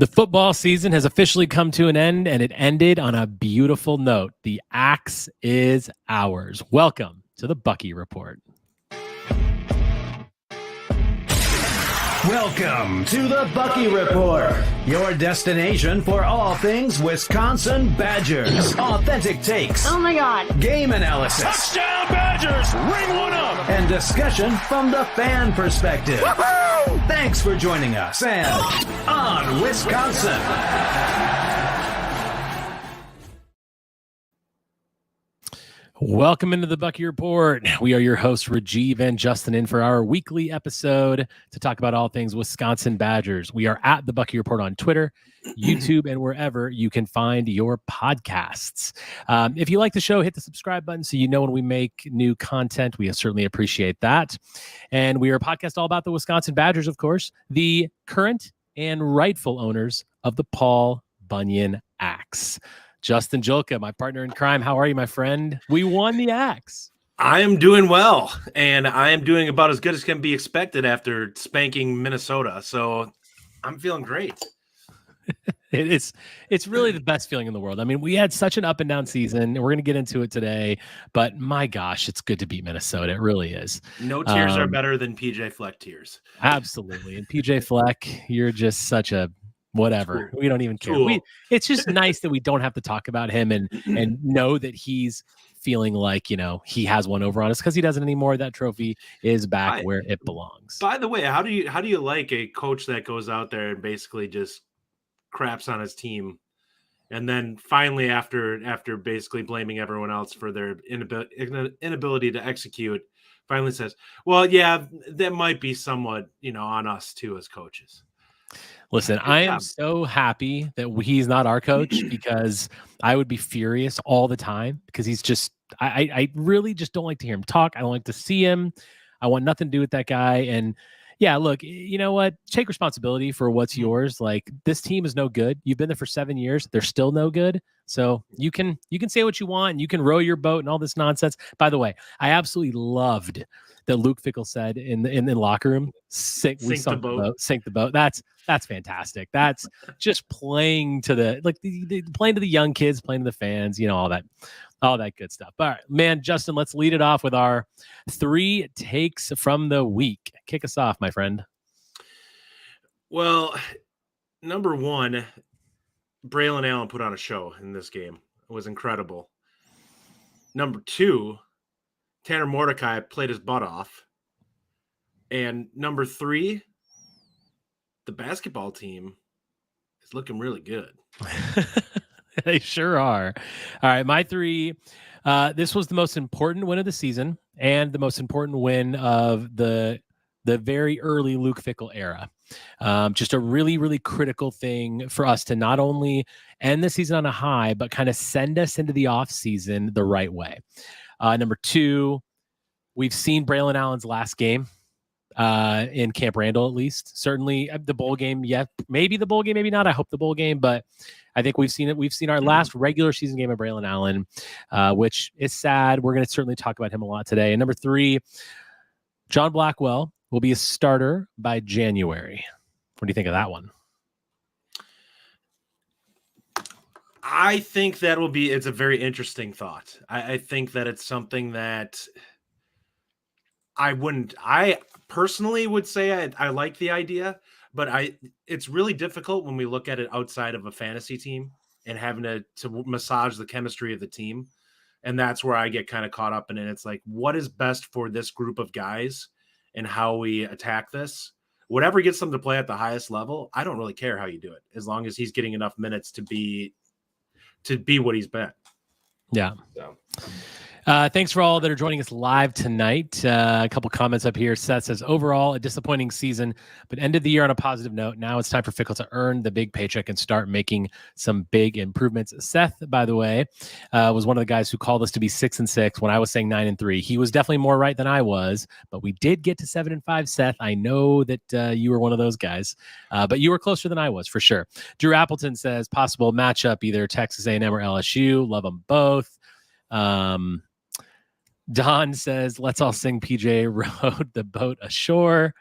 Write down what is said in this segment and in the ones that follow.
The football season has officially come to an end, and it ended on a beautiful note. The axe is ours. Welcome to the Bucky Report. Welcome to the Bucky Report, your destination for all things Wisconsin Badgers. Authentic takes. Oh my God. Game analysis. Touchdown Badgers! Ring one up! And discussion from the fan perspective. Woo-hoo! Thanks for joining us and on Wisconsin. Welcome into the Bucky Report. We are your hosts, Rajiv and Justin, in for our weekly episode to talk about all things Wisconsin Badgers. We are at the Bucky Report on Twitter, YouTube, and wherever you can find your podcasts. If you like the show, hit the subscribe button so you know when we make new content. We certainly appreciate that. And we are a podcast all about the Wisconsin Badgers, of course, the current and rightful owners of the Paul Bunyan Axe. Justin Julka, my partner in crime. How are you, my friend? We won the axe. I am doing well, and I am doing about as good as can be expected after spanking Minnesota. So I'm feeling great. It's really the best feeling in the world. I mean, we had such an up and down season, and we're going to get into it today. But my gosh, it's good to beat Minnesota. It really is. No tears are better than PJ Fleck tears. Absolutely. And PJ Fleck, you're just such a whatever. We don't even care. It's just nice that we don't have to talk about him and know that he's feeling like, you know, he has one over on us because he doesn't anymore. That trophy is back where it belongs. By the way, how do you like a coach that goes out there and basically just craps on his team, and then finally after basically blaming everyone else for their inability to execute, finally says, well, yeah, that might be somewhat, you know, on us too as coaches. Listen, I am so happy that he's not our coach because I would be furious all the time because he's just, I really just don't like to hear him talk. I don't like to see him. I want nothing to do with that guy. And yeah, look, you know what? Take responsibility for what's yours. Like, this team is no good. You've been there for 7 years. They're still no good. So you can say what you want and you can row your boat and all this nonsense. By the way, I absolutely loved that Luke Fickell said in the locker room, sink the boat. That's fantastic. That's just playing to playing to the young kids, playing to the fans, you know, all that good stuff. All right, man, Justin, let's lead it off with our 3 takes from the week. Kick us off, my friend. Well, number 1, Braelon Allen put on a show in this game. It was incredible. Number 2, Tanner Mordecai played his butt off. And number 3, the basketball team is looking really good. They sure are. All right, my 3. This was the most important win of the season and the most important win of the very early Luke Fickell era. Just a really, really critical thing for us to not only end the season on a high, but kind of send us into the off season the right way. Number 2, we've seen Braelon Allen's last game in Camp Randall, at least. Certainly the bowl game, yeah, maybe the bowl game, maybe not. I hope the bowl game, but I think we've seen it. We've seen our last regular season game of Braelon Allen, which is sad. We're going to certainly talk about him a lot today. And number 3, John Blackwell will be a starter by January. What do you think of that one? I think it's a very interesting thought. I think that it's something that I personally would say I like the idea, but it's really difficult when we look at it outside of a fantasy team and having to massage the chemistry of the team. And that's where I get kind of caught up in it. It's like, what is best for this group of guys and how we attack this? Whatever gets them to play at the highest level, I don't really care how you do it, as long as he's getting enough minutes to be what he's been. Yeah. So. Thanks for all that are joining us live tonight. A couple comments up here. Seth says, overall, a disappointing season, but ended the year on a positive note. Now it's time for Fickell to earn the big paycheck and start making some big improvements. Seth, by the way, was one of the guys who called us to be 6-6 when I was saying 9-3. He was definitely more right than I was, but we did get to 7-5, Seth. I know that you were one of those guys, but you were closer than I was for sure. Drew Appleton says, possible matchup, either Texas A&M or LSU. Love them both. Don says, let's all sing PJ rowed the boat ashore.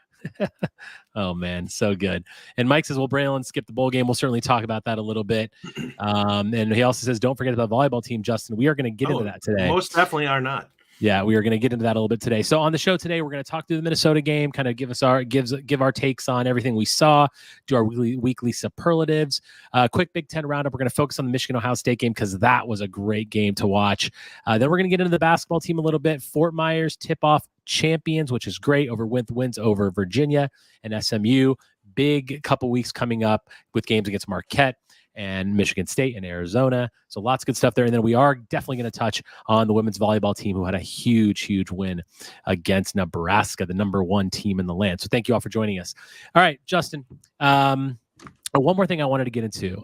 Oh man, so good. And Mike says, well, Braelon skipped the bowl game. We'll certainly talk about that a little bit. And he also says, don't forget about the volleyball team, Justin. We are going to get into that today. Most definitely are not. Yeah, we are going to get into that a little bit today. So on the show today, we're going to talk through the Minnesota game, kind of give our takes on everything we saw, do our weekly superlatives. Quick Big Ten roundup. We're going to focus on the Michigan-Ohio State game because that was a great game to watch. Then we're going to get into the basketball team a little bit. Fort Myers tip-off champions, which is great, wins over Virginia and SMU. Big couple weeks coming up with games against Marquette and Michigan State and Arizona. So lots of good stuff there. And then we are definitely going to touch on the women's volleyball team who had a huge win against Nebraska, the #1 team in the land. So thank you all for joining us. All right, Justin. One more thing I wanted to get into.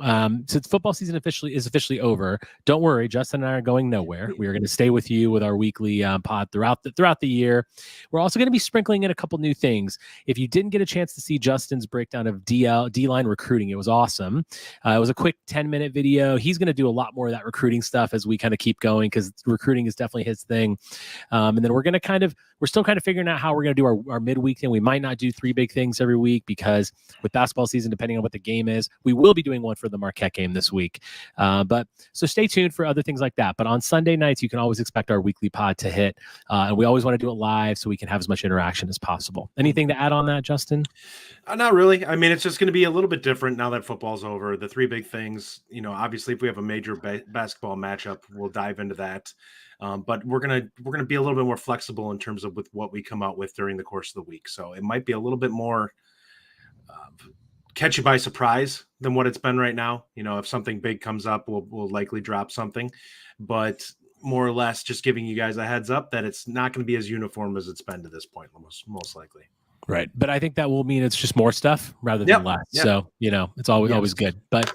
Since football season is officially over, don't worry, Justin and I are going nowhere. We are going to stay with you with our weekly pod throughout the year. We're also going to be sprinkling in a couple new things. If you didn't get a chance to see Justin's breakdown of D-line recruiting, it was awesome. It was a quick 10-minute video. He's going to do a lot more of that recruiting stuff as we kind of keep going because recruiting is definitely his thing. And then we're still kind of figuring out how we're going to do our midweek thing. We might not do 3 big things every week because with basketball season, depending on what the game is, we will be doing one for the Marquette game this week. But so stay tuned for other things like that. But on Sunday nights, you can always expect our weekly pod to hit. And we always want to do it live so we can have as much interaction as possible. Anything to add on that, Justin? Not really. I mean, it's just going to be a little bit different now that football's over. The 3 big things, obviously if we have a major basketball matchup, we'll dive into that. But we're gonna be a little bit more flexible in terms of with what we come out with during the course of the week. So it might be a little bit more catch you by surprise than what it's been right now. If something big comes up, we'll likely drop something, but more or less just giving you guys a heads up that it's not going to be as uniform as it's been to this point, most likely. Right. But I think that will mean it's just more stuff rather than less. Yep. So, it's always good. But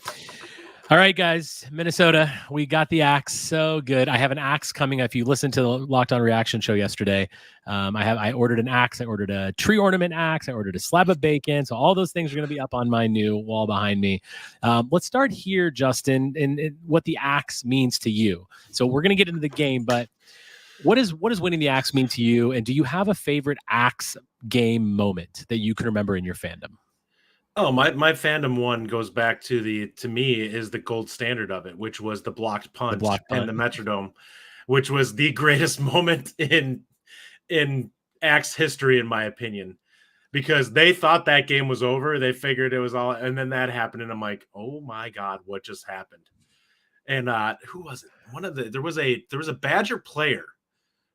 all right, guys, Minnesota, we got the axe. So good. I have an axe coming. If you listened to the Locked On Reaction show yesterday, I ordered an axe. I ordered a tree ornament axe. I ordered a slab of bacon. So all those things are going to be up on my new wall behind me. Let's start here, Justin, and what the axe means to you. So we're going to get into the game, but what does winning the axe mean to you? And do you have a favorite axe game moment that you can remember in your fandom? Oh, my fandom one goes back to me is the gold standard of it, which was the blocked punt and the Metrodome, which was the greatest moment in Axe history, in my opinion, because they thought that game was over. They figured it was all, and then that happened, and I'm like, oh my God, what just happened? And who was it? There was a Badger player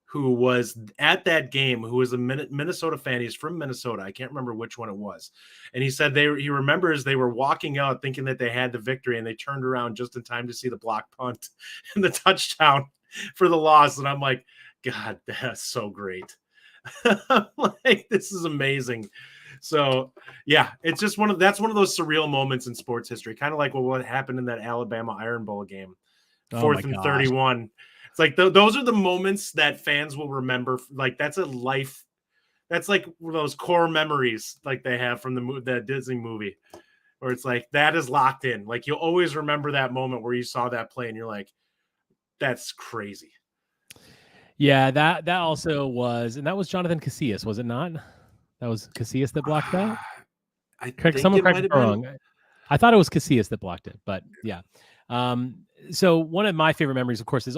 who was at that game, who was a Minnesota fan. He's from Minnesota. I can't remember which one it was. And he said he remembers they were walking out thinking that they had the victory, and they turned around just in time to see the block punt and the touchdown for the loss. And I'm like, God, that's so great. Like, this is amazing. So yeah, it's just that's one of those surreal moments in sports history, kind of like what happened in that Alabama Iron Bowl game, 4th and 31. It's like those are the moments that fans will remember. Like that's like one of those core memories like they have from the Disney movie, where it's like that is locked in. Like you'll always remember that moment where you saw that play and you're like, that's crazy. Yeah, that also was, and that was Jonathan Casillas, was it not? That was Casillas that blocked that? Someone correct me wrong. I thought it was Casillas that blocked it, but yeah. So one of my favorite memories, of course, is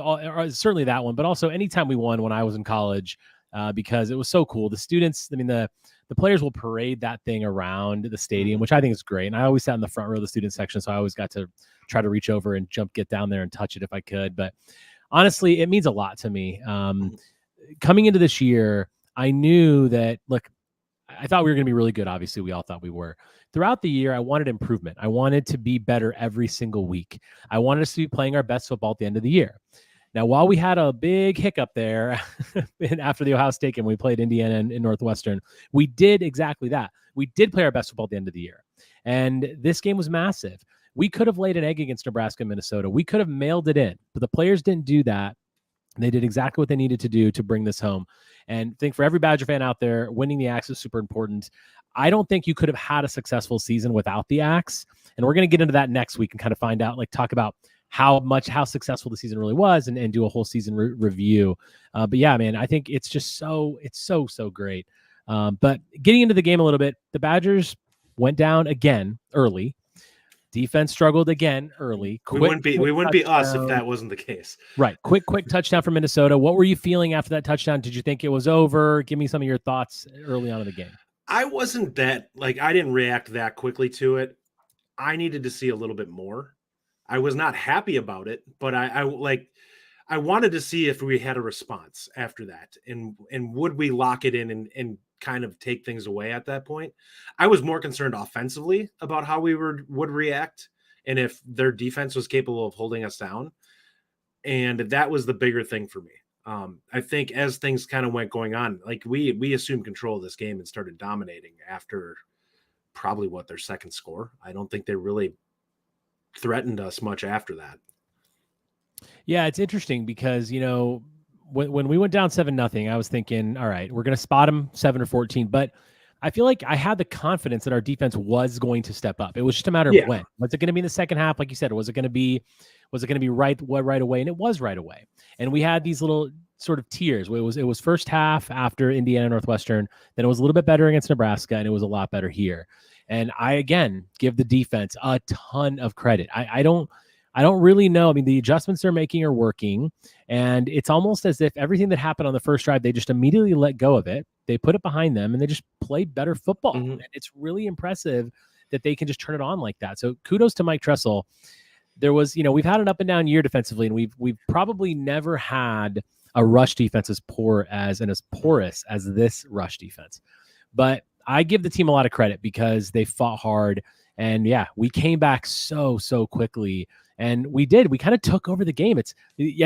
certainly that one, but also anytime we won when I was in college, because it was so cool. The students, the players will parade that thing around the stadium, which I think is great. And I always sat in the front row of the student section, so I always got to try to reach over and get down there and touch it if I could. But honestly, it means a lot to me. Coming into this year, I knew that, look, I thought we were going to be really good. Obviously, we all thought we were. Throughout the year, I wanted improvement. I wanted to be better every single week. I wanted us to be playing our best football at the end of the year. Now, while we had a big hiccup there after the Ohio State game, we played Indiana and Northwestern, we did exactly that. We did play our best football at the end of the year. And this game was massive. We could have laid an egg against Nebraska and Minnesota. We could have mailed it in, but the players didn't do that. They did exactly what they needed to do to bring this home. And I think for every Badger fan out there, winning the Axe is super important. I don't think you could have had a successful season without the Axe. And we're going to get into that next week and kind of find out, talk about how successful the season really was and do a whole season review. But yeah, man, I think it's just so great. But getting into the game a little bit, the Badgers went down again early. Defense struggled again early. We wouldn't be us if that wasn't the case. Right. Quick touchdown from Minnesota. What were you feeling after that touchdown? Did you think it was over? Give me some of your thoughts early on in the game. I wasn't that, I didn't react that quickly to it. I needed to see a little bit more. I was not happy about it, but I wanted to see if we had a response after that, and would we lock it in and kind of take things away at that point. I was more concerned offensively about how we would react and if their defense was capable of holding us down. And that was the bigger thing for me. I think as things kind of went going on, we assumed control of this game and started dominating after probably their second score. I don't think they really threatened us much after that. Yeah, it's interesting because, when we went down 7-0, I was thinking, all right, we're going to spot them 7 or 14. But I feel like I had the confidence that our defense was going to step up. It was just a matter of when. Was it going to be in the second half, like you said, or was it going to be right away? And it was right away. And we had these little sort of tiers. It was first half after Indiana Northwestern, then it was a little bit better against Nebraska, and it was a lot better here. And I again give the defense a ton of credit. I don't really know. I mean, the adjustments they're making are working, and it's almost as if everything that happened on the first drive, they just immediately let go of it. They put it behind them, and they just played better football. Mm-hmm. And it's really impressive that they can just turn it on like that. So kudos to Mike Tressel. There was, we've had an up and down year defensively, and we've probably never had a rush defense as porous as this rush defense. But I give the team a lot of credit because they fought hard, and we came back so quickly. And we kind of took over the game. I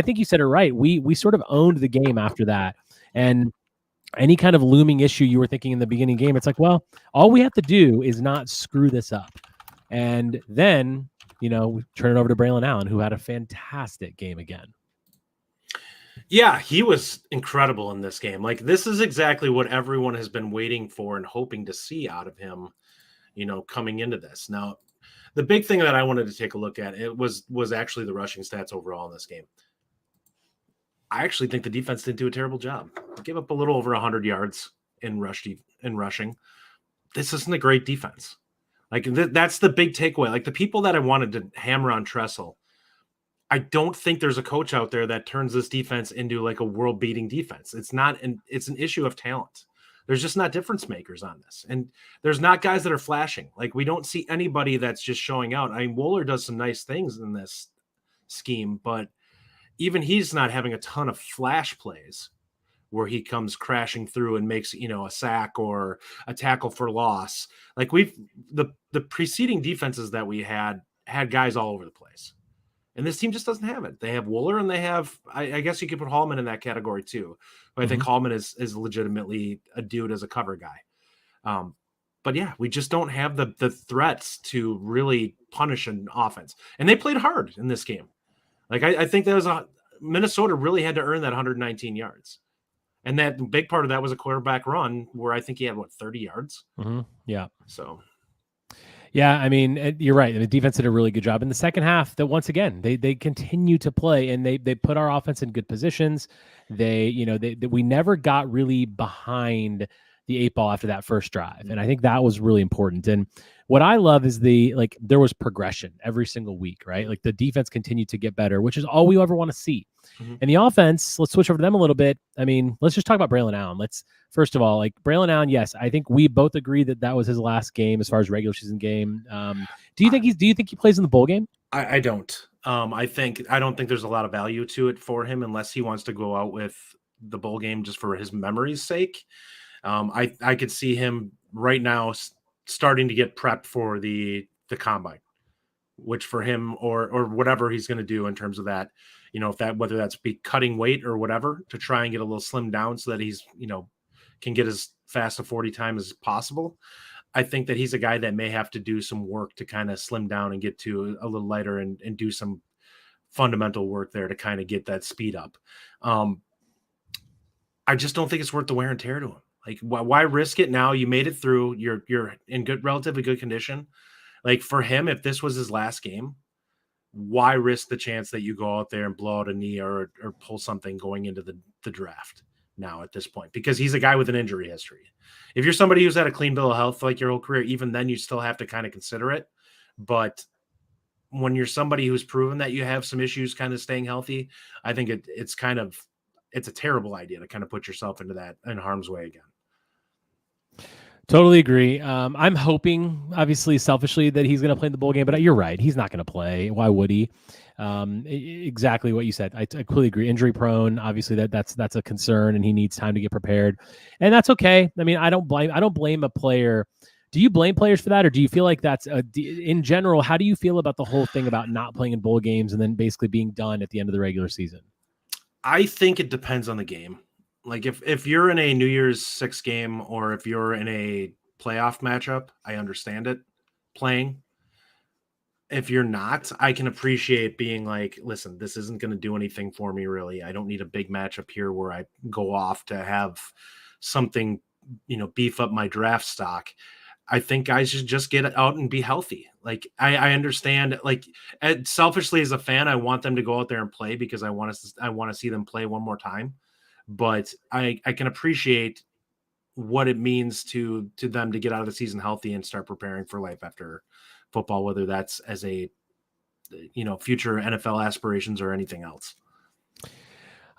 think you said it right. We sort of owned the game after that. And any kind of looming issue you were thinking in the beginning game, it's like, well, all we have to do is not screw this up. And then, we turn it over to Braelon Allen, who had a fantastic game again. Yeah, he was incredible in this game. This is exactly what everyone has been waiting for and hoping to see out of him, coming into this. Now, the big thing that I wanted to take a look at was actually the rushing stats overall in this game. I actually think the defense didn't do a terrible job. They gave up a little over 100 yards in rushing. This isn't a great defense. That's the big takeaway. The people that I wanted to hammer on Tressel, I don't think there's a coach out there that turns this defense into a world-beating defense. It's an issue of talent. There's just not difference makers on this. And there's not guys that are flashing. We don't see anybody that's just showing out. I mean, Wohler does some nice things in this scheme, but even he's not having a ton of flash plays where he comes crashing through and makes, a sack or a tackle for loss. The preceding defenses that we had guys all over the place. And this team just doesn't have it. They have Wohler, and they have, I guess you could put Hallman in that category too. But I think Hallman is legitimately a dude as a cover guy. But we just don't have the threats to really punish an offense. And they played hard in this game. I think Minnesota really had to earn that 119 yards. And that big part of that was a quarterback run where I think he had 30 yards. Mm-hmm. Yeah. So. Yeah, I mean, you're right. The defense did a really good job in the second half. That once again, they continue to play, and they put our offense in good positions. We never got really behind the 8 ball after that first drive, and I think that was really important. And what I love is there was progression every single week, right? The defense continued to get better, which is all we ever want to see. Mm-hmm. And the offense, let's switch over to them a little bit. I mean, let's just talk about Braelon Allen. First of all, Braelon Allen, yes, I think we both agree that was his last game as far as regular season game. Do you think he plays in the bowl game? I don't. I don't think there's a lot of value to it for him unless he wants to go out with the bowl game just for his memory's sake. I could see him right now starting to get prepped for the combine, which for him or whatever he's going to do in terms of that, whether that's be cutting weight or whatever to try and get a little slimmed down so that he's, can get as fast a 40 time as possible. I think that he's a guy that may have to do some work to kind of slim down and get to a little lighter and do some fundamental work there to kind of get that speed up. I just don't think it's worth the wear and tear to him. Why risk it now? You made it through. You're in relatively good condition. For him, if this was his last game, why risk the chance that you go out there and blow out a knee or pull something going into the draft? now at this point, because he's a guy with an injury history. If you're somebody who's had a clean bill of health like your whole career, even then you still have to kind of consider it. But when you're somebody who's proven that you have some issues kind of staying healthy, I think it's a terrible idea to kind of put yourself into that in harm's way again. Totally agree. I'm hoping, obviously, selfishly, that he's going to play in the bowl game, but you're right. He's not going to play. Why would he? Exactly what you said. I completely agree. Injury prone. Obviously, that's a concern, and he needs time to get prepared, and that's okay. I mean, I don't blame a player. Do you blame players for that, or do you feel like that's in general? How do you feel about the whole thing about not playing in bowl games and then basically being done at the end of the regular season? I think it depends on the game. Like if you're in a New Year's 6 game, or if you're in a playoff matchup, I understand it playing. If you're not, I can appreciate being like, listen, this isn't going to do anything for me, really. I don't need a big matchup here where I go off to have something, beef up my draft stock. I think guys should just get out and be healthy. Like I understand, like selfishly as a fan, I want them to go out there and play because I want to see them play one more time. But I can appreciate what it means to them to get out of the season healthy and start preparing for life after football, whether that's as a, future NFL aspirations or anything else.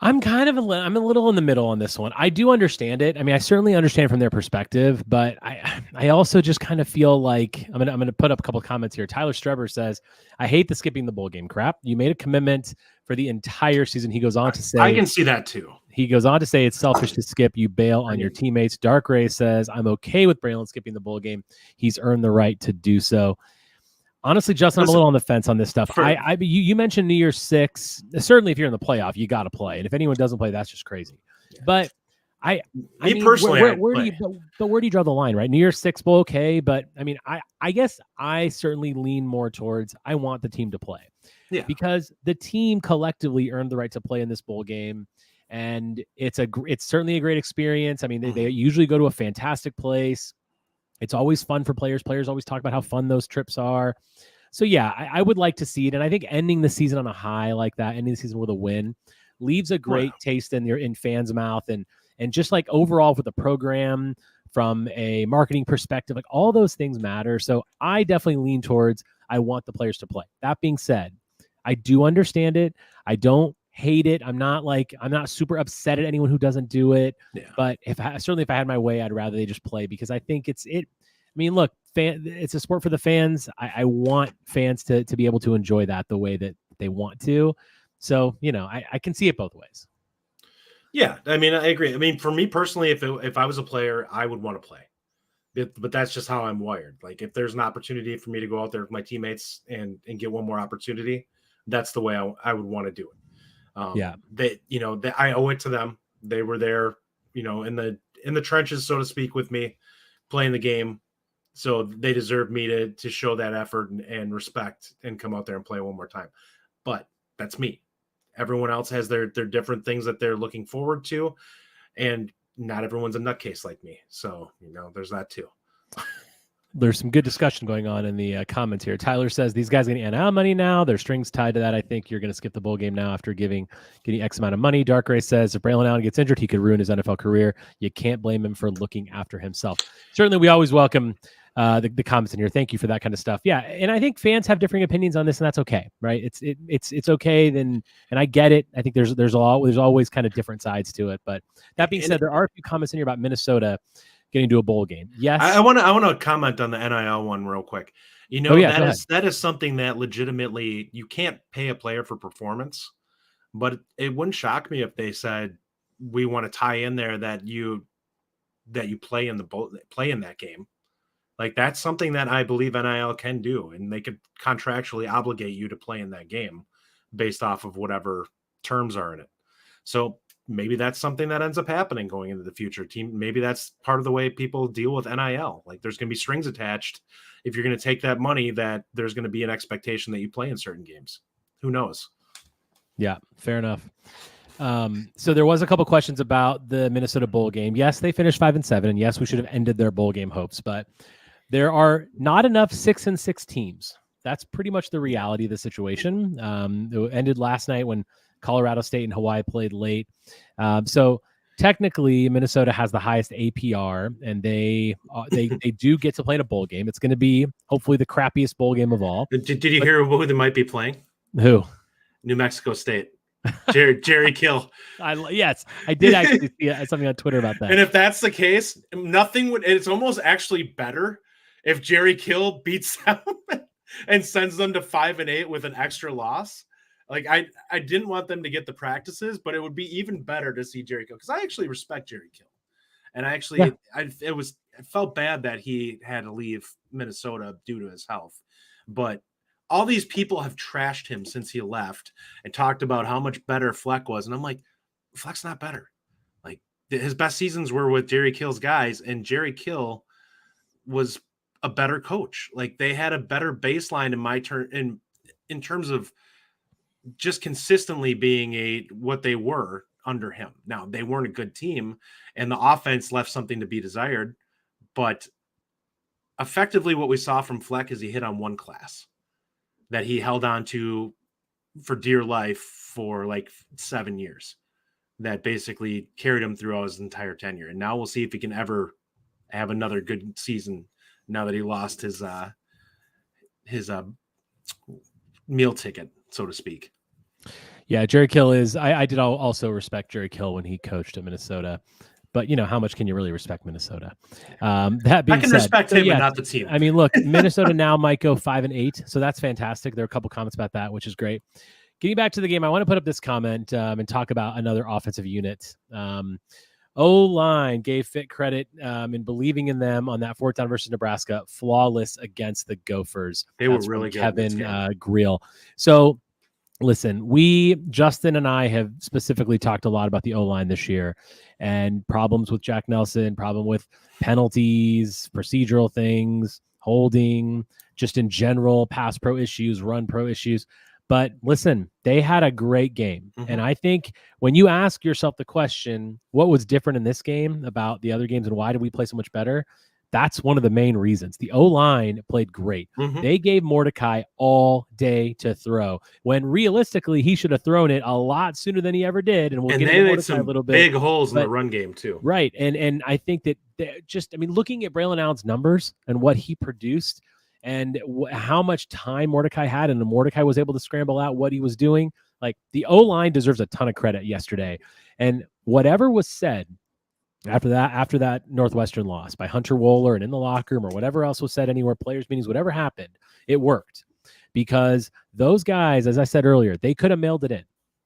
I'm a little in the middle on this one. I do understand it. I mean, I certainly understand from their perspective, but I also just kind of feel like I'm going to put up a couple of comments here. Tyler Streber says, I hate the skipping the bowl game crap. You made a commitment for the entire season. He goes on to say, I can see that too. He goes on to say it's selfish to skip. You bail on your teammates. Dark Ray says, I'm okay with Braelon skipping the bowl game. He's earned the right to do so. Honestly, Justin, I'm a little on the fence on this stuff. You mentioned New Year's 6. Certainly, if you're in the playoff, you got to play. And if anyone doesn't play, that's just crazy. Yeah. But I mean, personally, where do you draw the line, right? New Year's 6 bowl, okay. But I mean, I guess I certainly lean more towards I want the team to play. Yeah. Because the team collectively earned the right to play in this bowl game. And it's certainly a great experience. I mean, they usually go to a fantastic place. It's always fun for players. Players always talk about how fun those trips are. So, yeah, I would like to see it. And I think ending the season on a high like that, ending the season with a win, leaves a great taste in fans' mouth. And just like overall for the program, from a marketing perspective, like all those things matter. So I definitely lean towards I want the players to play. That being said, I do understand it. I don't hate it. I'm not super upset at anyone who doesn't do it. Yeah. But if I had my way, I'd rather they just play because I think I mean, look, it's a sport for the fans. I want fans to be able to enjoy that the way that they want to. So, I can see it both ways. Yeah. I mean, I agree. I mean, for me personally, if I was a player, I would want to play, but that's just how I'm wired. Like if there's an opportunity for me to go out there with my teammates and get one more opportunity, that's the way I would want to do it. I owe it to them. They were there, in the trenches, so to speak, with me playing the game. So they deserve me to show that effort and respect and come out there and play one more time. But that's me. Everyone else has their different things that they're looking forward to. And not everyone's a nutcase like me. So, there's that too. There's some good discussion going on in the comments here. Tyler says these guys are getting NIL money now. Their strings tied to that. I think you're going to skip the bowl game now after getting X amount of money. Dark Ray says if Braelon Allen gets injured, he could ruin his NFL career. You can't blame him for looking after himself. Certainly, we always welcome the comments in here. Thank you for that kind of stuff. Yeah, and I think fans have differing opinions on this, and that's okay, right? It's okay. Then, and I get it. I think there's always kind of different sides to it. But that being said, there are a few comments in here about Minnesota getting to a bowl game. Yes. I want to comment on the NIL one real quick. That is something that legitimately you can't pay a player for performance, but it wouldn't shock me if they said, we want to tie in there that you play in that game. Like that's something that I believe NIL can do, and they could contractually obligate you to play in that game based off of whatever terms are in it. So maybe that's something that ends up happening going into the future. Maybe that's part of the way people deal with NIL. Like there's going to be strings attached. If you're going to take that money, that there's going to be an expectation that you play in certain games. Who knows? Yeah, fair enough. So there was a couple questions about the Minnesota bowl game. Yes, they finished 5-7, and yes, we should have ended their bowl game hopes, but there are not enough 6-6 teams. That's pretty much the reality of the situation. It ended last night when Colorado State and Hawaii played late. So technically Minnesota has the highest APR, and they do get to play in a bowl game. It's going to be hopefully the crappiest bowl game of all. Did you hear who they might be playing? Who? New Mexico State. Jerry Kill. Yes, I did actually see something on Twitter about that. And if that's the case, nothing would. It's almost actually better if Jerry Kill beats them and sends them to 5-8 with an extra loss. Like I didn't want them to get the practices, but it would be even better to see Jerry Kill because I actually respect Jerry Kill, and I felt bad that he had to leave Minnesota due to his health, but all these people have trashed him since he left and talked about how much better Fleck was. And I'm like, Fleck's not better. Like his best seasons were with Jerry Kill's guys, and Jerry Kill was a better coach. Like they had a better baseline in terms of just consistently being what they were under him. Now they weren't a good team and the offense left something to be desired, but effectively what we saw from Fleck is he hit on one class that he held on to for dear life for like 7 years that basically carried him throughout his entire tenure. And now we'll see if he can ever have another good season now that he lost his meal ticket, so to speak. Yeah, Jerry Kill is. I did also respect Jerry Kill when he coached at Minnesota, but how much can you really respect Minnesota? That being I can said, respect him, but not the team. I mean, look, Minnesota now might go 5-8, so that's fantastic. There are a couple comments about that, which is great. Getting back to the game, I want to put up this comment and talk about another offensive unit. O-line gave Fit credit in believing in them on that fourth down versus Nebraska, flawless against the Gophers. They were really good. Kevin Greel. So listen, Justin and I have specifically talked a lot about the O-line this year and problems with Jack Nelson, problem with penalties, procedural things, holding, just in general, pass pro issues, run pro issues. But listen, they had a great game. Mm-hmm. And I think when you ask yourself the question, what was different in this game about the other games and why did we play so much better? That's one of the main reasons. The O-line played great. Mm-hmm. They gave Mordecai all day to throw when realistically he should have thrown it a lot sooner than he ever did. And we'll get into Mordecai a little bit. Big holes in the run game too. Right. And I think that looking at Braelon Allen's numbers and what he produced and how much time Mordecai had and Mordecai was able to scramble out what he was doing, like the O-line deserves a ton of credit yesterday. And whatever was said after that Northwestern loss by Hunter Wohler and in the locker room or whatever else was said anywhere, players meetings, whatever happened, it worked because those guys, as I said earlier, they could have mailed it in.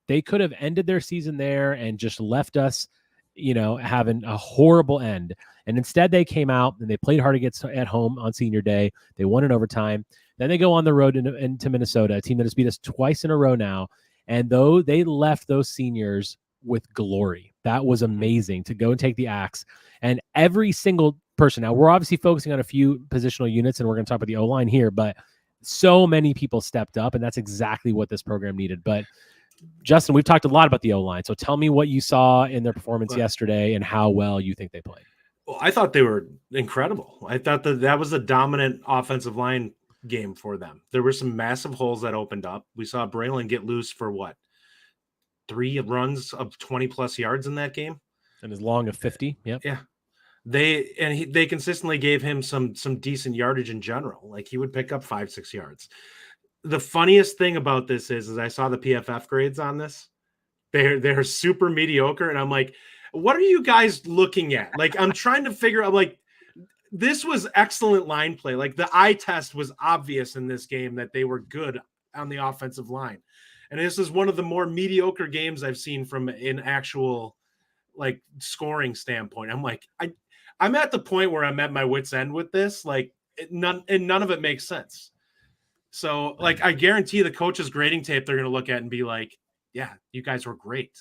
They could have ended their season there and just left us, having a horrible end. And instead they came out and they played hard at home on senior day. They won in overtime. Then they go on the road into Minnesota, a team that has beat us twice in a row now. And though they left those seniors with glory, that was amazing to go and take the axe. And every single person, now we're obviously focusing on a few positional units and we're going to talk about the O-line here, but so many people stepped up and that's exactly what this program needed. But Justin, we've talked a lot about the O-line. So tell me what you saw in their performance yesterday and how well you think they played. Well, I thought they were incredible. I thought that was a dominant offensive line game for them. There were some massive holes that opened up. We saw Braelon get loose for 3 runs of 20+ yards in that game. And as long as 50. Yep. Yeah. They consistently gave him some decent yardage in general. Like he would pick up 5-6 yards. The funniest thing about this is I saw the PFF grades on this. They're super mediocre. And I'm like, what are you guys looking at? Like, I'm trying to figure out, like, this was excellent line play. Like the eye test was obvious in this game that they were good on the offensive line. And this is one of the more mediocre games I've seen from an actual like scoring standpoint. I'm like, I'm at the point where I'm at my wit's end with this. Like none of it makes sense. So like, I guarantee the coach's grading tape, they're going to look at and be like, yeah, you guys were great.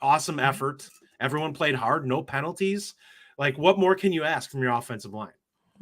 Awesome effort. Everyone played hard. No penalties. Like what more can you ask from your offensive line?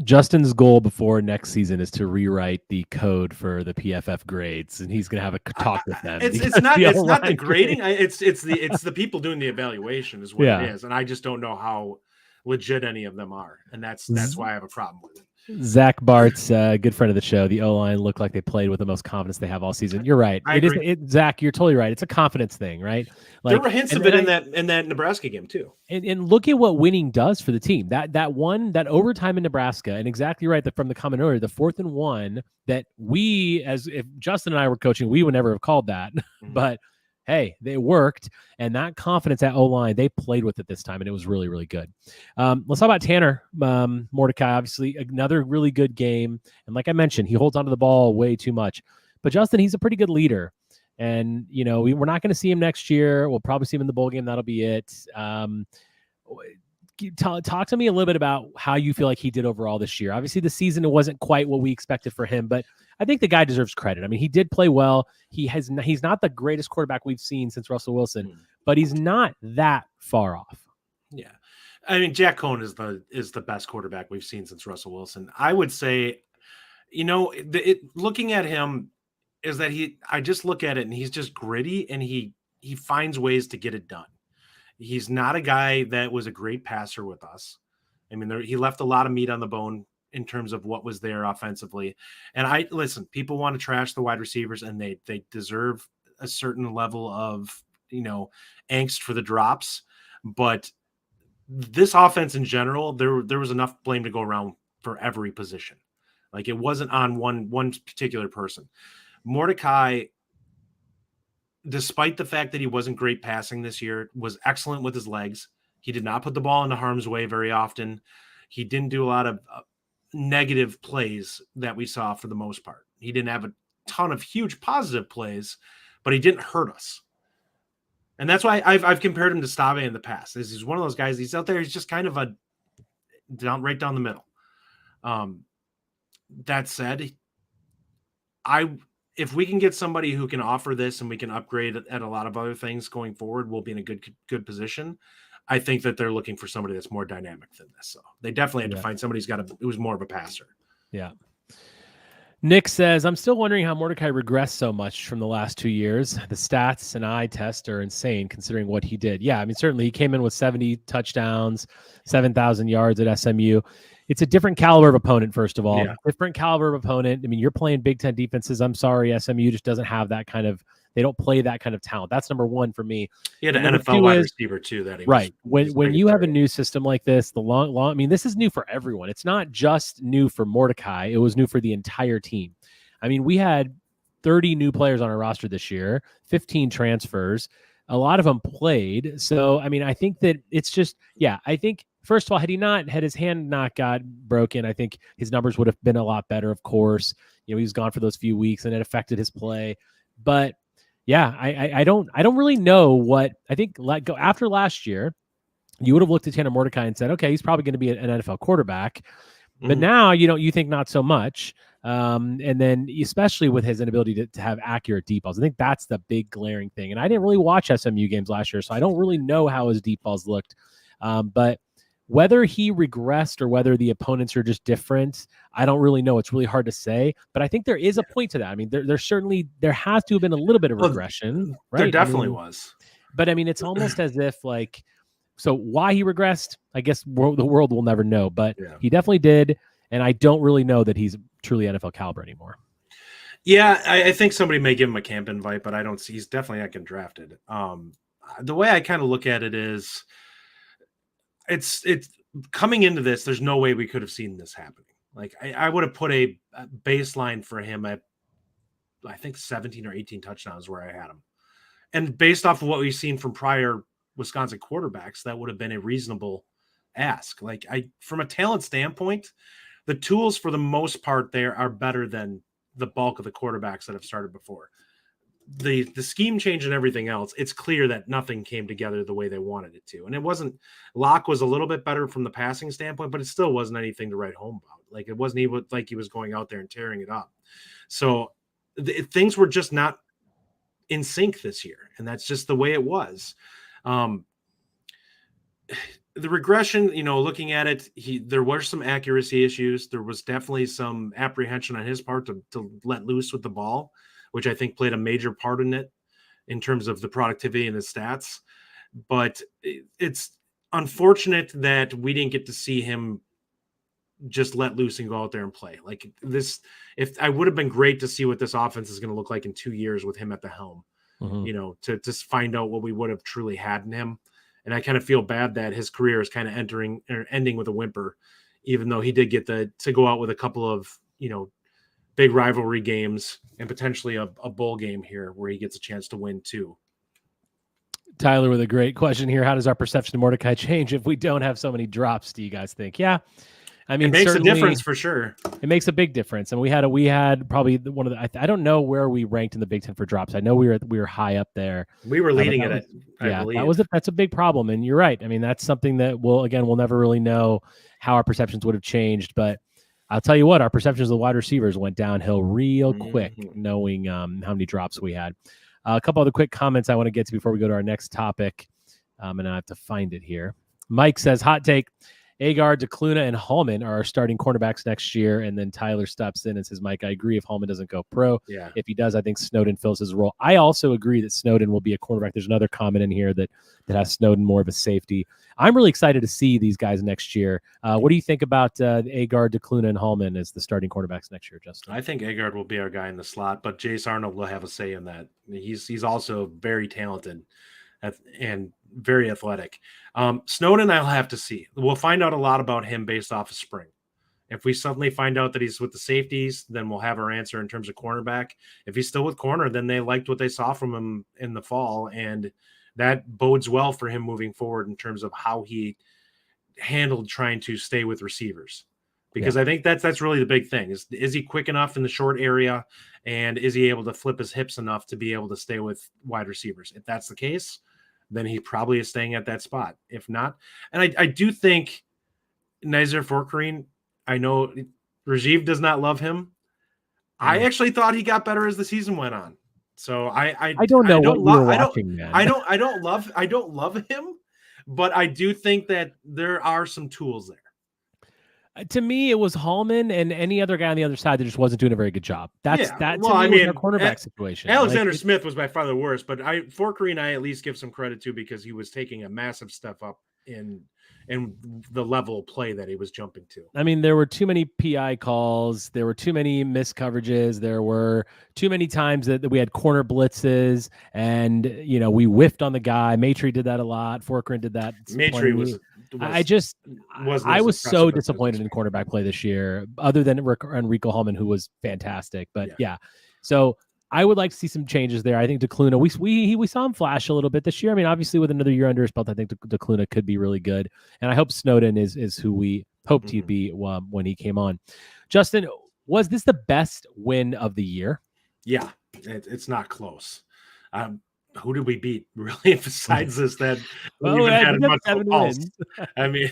Justin's goal before next season is to rewrite the code for the PFF grades, and he's going to have a talk with them. It's not the grading. It's the people doing the evaluation is what it is, and I just don't know how legit any of them are, and that's why I have a problem with it. Zach Bart's a good friend of the show. The O-line looked like they played with the most confidence they have all season. You're right. I agree. Zach, you're totally right. It's a confidence thing, right? There were hints of it in that Nebraska game too. And look at what winning does for the team. That overtime in Nebraska, and exactly right, from the comment earlier, the 4th and 1 that if Justin and I were coaching, we would never have called that. Mm-hmm. But hey, they worked, and that confidence at O-line, they played with it this time, and it was really, really good. Let's talk about Tanner Mordecai. Obviously, another really good game, and like I mentioned, he holds onto the ball way too much. But Justin, he's a pretty good leader, and we're not going to see him next year. We'll probably see him in the bowl game. That'll be it. Talk to me a little bit about how you feel like he did overall this year. Obviously, the season, it wasn't quite what we expected for him, but I think the guy deserves credit. I mean, he did play well. He's not the greatest quarterback we've seen since Russell Wilson, but he's not that far off. Yeah. I mean, Jack Cohn is the best quarterback we've seen since Russell Wilson. I would say, looking at him is that I just look at it and he's just gritty and he finds ways to get it done. He's not a guy that was a great passer with us. I mean, he left a lot of meat on the bone in terms of what was there offensively. And listen, people want to trash the wide receivers, and they deserve a certain level of, angst for the drops. But this offense in general, there was enough blame to go around for every position. Like, it wasn't on one particular person. Mordecai, despite the fact that he wasn't great passing this year, was excellent with his legs. He did not put the ball into harm's way very often. He didn't do a lot of negative plays that we saw for the most part. He didn't have a ton of huge positive plays, but he didn't hurt us. And that's why I've compared him to Stave in the past. He's one of those guys. He's out there. He's just kind of right down the middle. That said, if we can get somebody who can offer this and we can upgrade at a lot of other things going forward, we'll be in a good position. I think that they're looking for somebody that's more dynamic than this. So they definitely had to find somebody who's more of a passer. Yeah. Nick says, I'm still wondering how Mordecai regressed so much from the last 2 years. The stats and eye test are insane considering what he did. Yeah, I mean, certainly he came in with 70 touchdowns, 7,000 yards at SMU. It's a different caliber of opponent, first of all. Yeah. Different caliber of opponent. I mean, you're playing Big Ten defenses. I'm sorry, SMU just doesn't have that kind of – they don't play that kind of talent. That's number one for me. He had an NFL wide receiver, too. Right. When you have a new system like this, I mean, this is new for everyone. It's not just new for Mordecai. It was new for the entire team. I mean, we had 30 new players on our roster this year, 15 transfers. A lot of them played. So, I mean, I think that it's just – I think – first of all, had his hand not got broken, I think his numbers would have been a lot better, of course. He was gone for those few weeks and it affected his play. But yeah, I don't really know what I think. After last year, you would have looked at Tanner Mordecai and said, okay, he's probably going to be an NFL quarterback. But now you think not so much. And then especially with his inability to have accurate deep balls, I think that's the big glaring thing. And I didn't really watch SMU games last year, so I don't really know how his deep balls looked. But whether he regressed or whether the opponents are just different, I don't really know. It's really hard to say, but I think there is a point to that. I mean, there has to have been a little bit of regression, right? There definitely was. But I mean, it's almost as if so why he regressed, I guess the world will never know, but he definitely did. And I don't really know that he's truly NFL caliber anymore. Yeah, I think somebody may give him a camp invite, but I don't see, he's definitely not getting drafted. The way I kind of look at it is, it's coming into this, there's no way we could have seen this happening. Like I would have put a baseline for him at, I think 17 or 18 touchdowns where I had him. And based off of what we've seen from prior Wisconsin quarterbacks, that would have been a reasonable ask. Like from a talent standpoint, the tools for the most part there are better than the bulk of the quarterbacks that have started before. The scheme change and everything else, it's clear that nothing came together the way they wanted it to. And it wasn't, Locke was a little bit better from the passing standpoint, but it still wasn't anything to write home about. Like it wasn't even like he was going out there and tearing it up. So things were just not in sync this year. And that's just the way it was. The regression, looking at it, there were some accuracy issues. There was definitely some apprehension on his part to let loose with the ball, which I think played a major part in it in terms of the productivity and the stats. But it's unfortunate that we didn't get to see him just let loose and go out there and play. Like this, if I would have been great to see what this offense is going to look like in 2 years with him at the helm, to just find out what we would have truly had in him. And I kind of feel bad that his career is kind of ending with a whimper, even though he did get to go out with a couple of, big rivalry games and potentially a bowl game here where he gets a chance to win too. Tyler with a great question here. How does our perception of Mordecai change if we don't have so many drops, do you guys think? Yeah. I mean, it makes a difference for sure. It makes a big difference. And we had probably one of the, I don't know where we ranked in the Big Ten for drops. I know we were high up there. We were leading it. I believe. That's a big problem. And you're right. I mean, that's something that we'll never really know how our perceptions would have changed, but I'll tell you what, our perceptions of the wide receivers went downhill real quick, knowing how many drops we had. A couple other quick comments I want to get to before we go to our next topic, and I have to find it here. Mike says, hot take, Gard, DeCluna, and Hallman are our starting cornerbacks next year. And then Tyler stops in and says, Mike, I agree if Hallman doesn't go pro. Yeah. If he does, I think Snowden fills his role. I also agree that Snowden will be a cornerback. There's another comment in here that has Snowden more of a safety. I'm really excited to see these guys next year. What do you think about Gard, DeCluna, and Hallman as the starting cornerbacks next year, Justin? I think Gard will be our guy in the slot, but Jace Arnold will have a say in that. He's also very talented and very athletic. Snowden, I'll have to see. We'll find out a lot about him based off of spring. If we suddenly find out that he's with the safeties, then we'll have our answer in terms of cornerback. If he's still with corner, then they liked what they saw from him in the fall, and that bodes well for him moving forward in terms of how he handled trying to stay with receivers. Because I think that's really the big thing is he quick enough in the short area, and is he able to flip his hips enough to be able to stay with wide receivers? If that's the case, then he probably is staying at that spot. If not, and I do think Nazir Forkarine, I know Rajiv does not love him. I actually thought he got better as the season went on. So I don't know what you're watching, man. I don't love him, but I do think that there are some tools there. To me, it was Hallman and any other guy on the other side that just wasn't doing a very good job. Was a cornerback situation. Alexander Smith was by far the worst, but Forkarine, I at least give some credit to because he was taking a massive step up in the level of play that he was jumping to. I mean, there were too many PI calls. There were too many missed coverages. There were too many times that we had corner blitzes, and we whiffed on the guy. Maitre did that a lot. Forkarine did that. Maitre I was so disappointed in cornerback play this year, other than Enrico Hallman, who was fantastic. But so I would like to see some changes there. I think DeCluna, we saw him flash a little bit this year. I mean, obviously with another year under his belt, I think DeCluna could be really good. And I hope Snowden is who we hoped he'd be when he came on. Justin, was this the best win of the year? Yeah, it's not close. Who did we beat really besides this that had much 7 wins? I mean,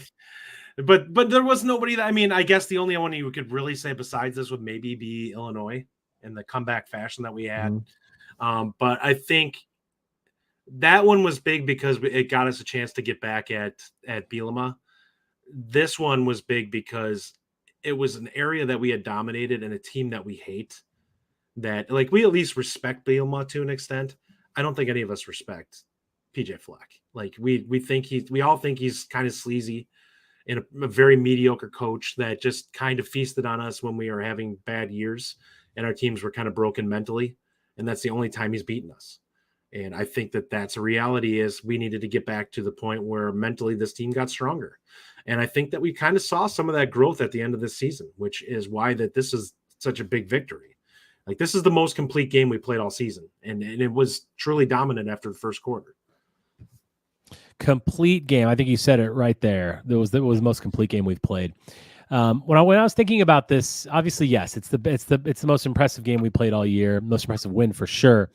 but there was nobody that, I mean, I guess the only one you could really say besides this would maybe be Illinois in the comeback fashion that we had. But I think that one was big because it got us a chance to get back at Bielema. This one was big because it was an area that we had dominated and a team that we hate, that like we at least respect Bielema to an extent. I don't think any of us respect PJ Fleck. Like we all think he's kind of sleazy and a very mediocre coach that just kind of feasted on us when we were having bad years and our teams were kind of broken mentally. And that's the only time he's beaten us. And I think that's a reality, is we needed to get back to the point where mentally this team got stronger. And I think that we kind of saw some of that growth at the end of this season, which is why that this is such a big victory. Like this is the most complete game we played all season. And it was truly dominant after the first quarter. Complete game. I think you said it right there. That was the most complete game we've played. When I was thinking about this, obviously, yes, it's the most impressive game we played all year. Most impressive win for sure.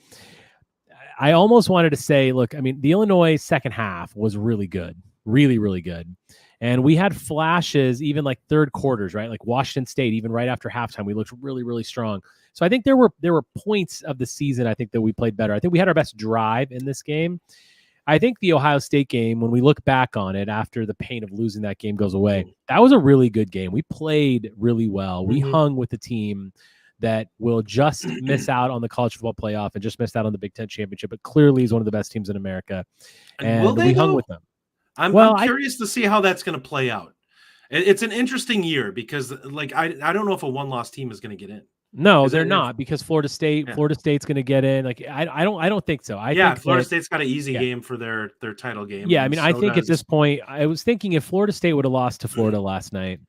I almost wanted to say, look, I mean, the Illinois second half was really good, really, really good. And we had flashes, even like third quarters, right? Like Washington State, even right after halftime, we looked really, really strong. So I think there were points of the season, I think, that we played better. I think we had our best drive in this game. I think the Ohio State game, when we look back on it after the pain of losing that game goes away, that was a really good game. We played really well. We hung with the team that will just miss out on the college football playoff and just missed out on the Big Ten championship, but clearly is one of the best teams in America. And we hung with them. I'm curious to see how that's going to play out. It's an interesting year because like I don't know if a one-loss team is going to get in. No, they're not, because Florida State's going to get in. Like I don't think so. I think Florida State's got an easy game for their title game. Yeah, I mean, I think at this point, I was thinking if Florida State would have lost to Florida last night,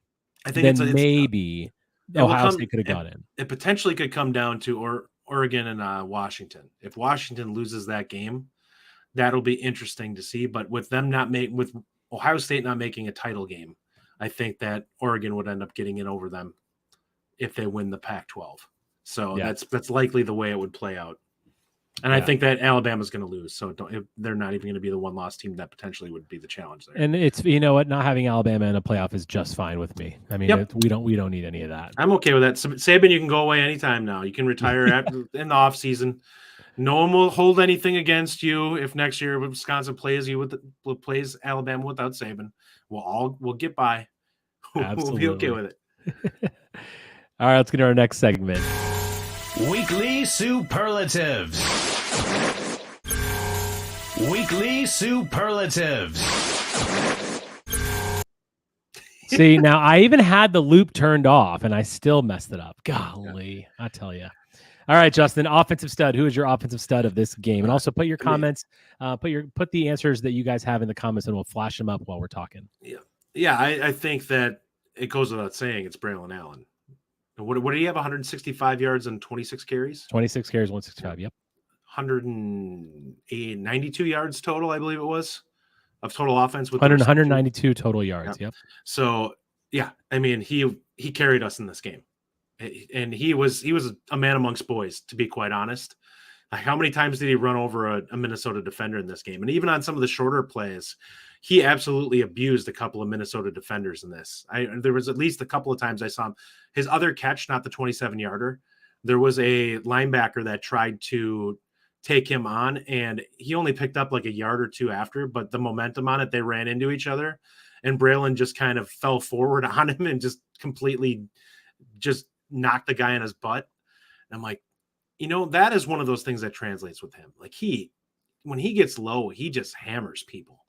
I think then maybe Ohio State could have got in. It potentially could come down to Oregon and Washington. If Washington loses that game, that'll be interesting to see. But with them with Ohio State not making a title game, I think that Oregon would end up getting in over them if they win the Pac-12. So that's likely the way it would play out. And I think that Alabama's going to lose. So they're not even going to be the one-loss team that potentially would be the challenge there. And it's, you know what, not having Alabama in a playoff is just fine with me. I mean, we don't need any of that. I'm okay with that. Saban, you can go away anytime now. You can retire in the off season. No one will hold anything against you if next year Wisconsin plays Alabama without Saban. We'll get by. We'll be okay with it. All right, let's get to our next segment. Weekly Superlatives. Weekly Superlatives. See, now I even had the loop turned off and I still messed it up. Golly, I tell you. All right, Justin, offensive stud. Who is your offensive stud of this game? And also put your comments, put the answers that you guys have in the comments, and we'll flash them up while we're talking. Yeah. I think that it goes without saying it's Braelon Allen. What did he have? 165 yards and 26 carries? 26 carries, 165. Yep. 192 yards total, I believe it was, of total offense with 192 total yards. Yep. So I mean, he carried us in this game. And he was a man amongst boys, to be quite honest. Like, how many times did he run over a Minnesota defender in this game? And even on some of the shorter plays, he absolutely abused a couple of Minnesota defenders in this. There was at least a couple of times I saw him. His other catch, not the 27-yarder, there was a linebacker that tried to take him on, and he only picked up like a yard or two after, but the momentum on it, they ran into each other, and Braelon just kind of fell forward on him and just completely just knocked the guy in his butt. And I'm like, that is one of those things that translates with him. Like, when he gets low, he just hammers people.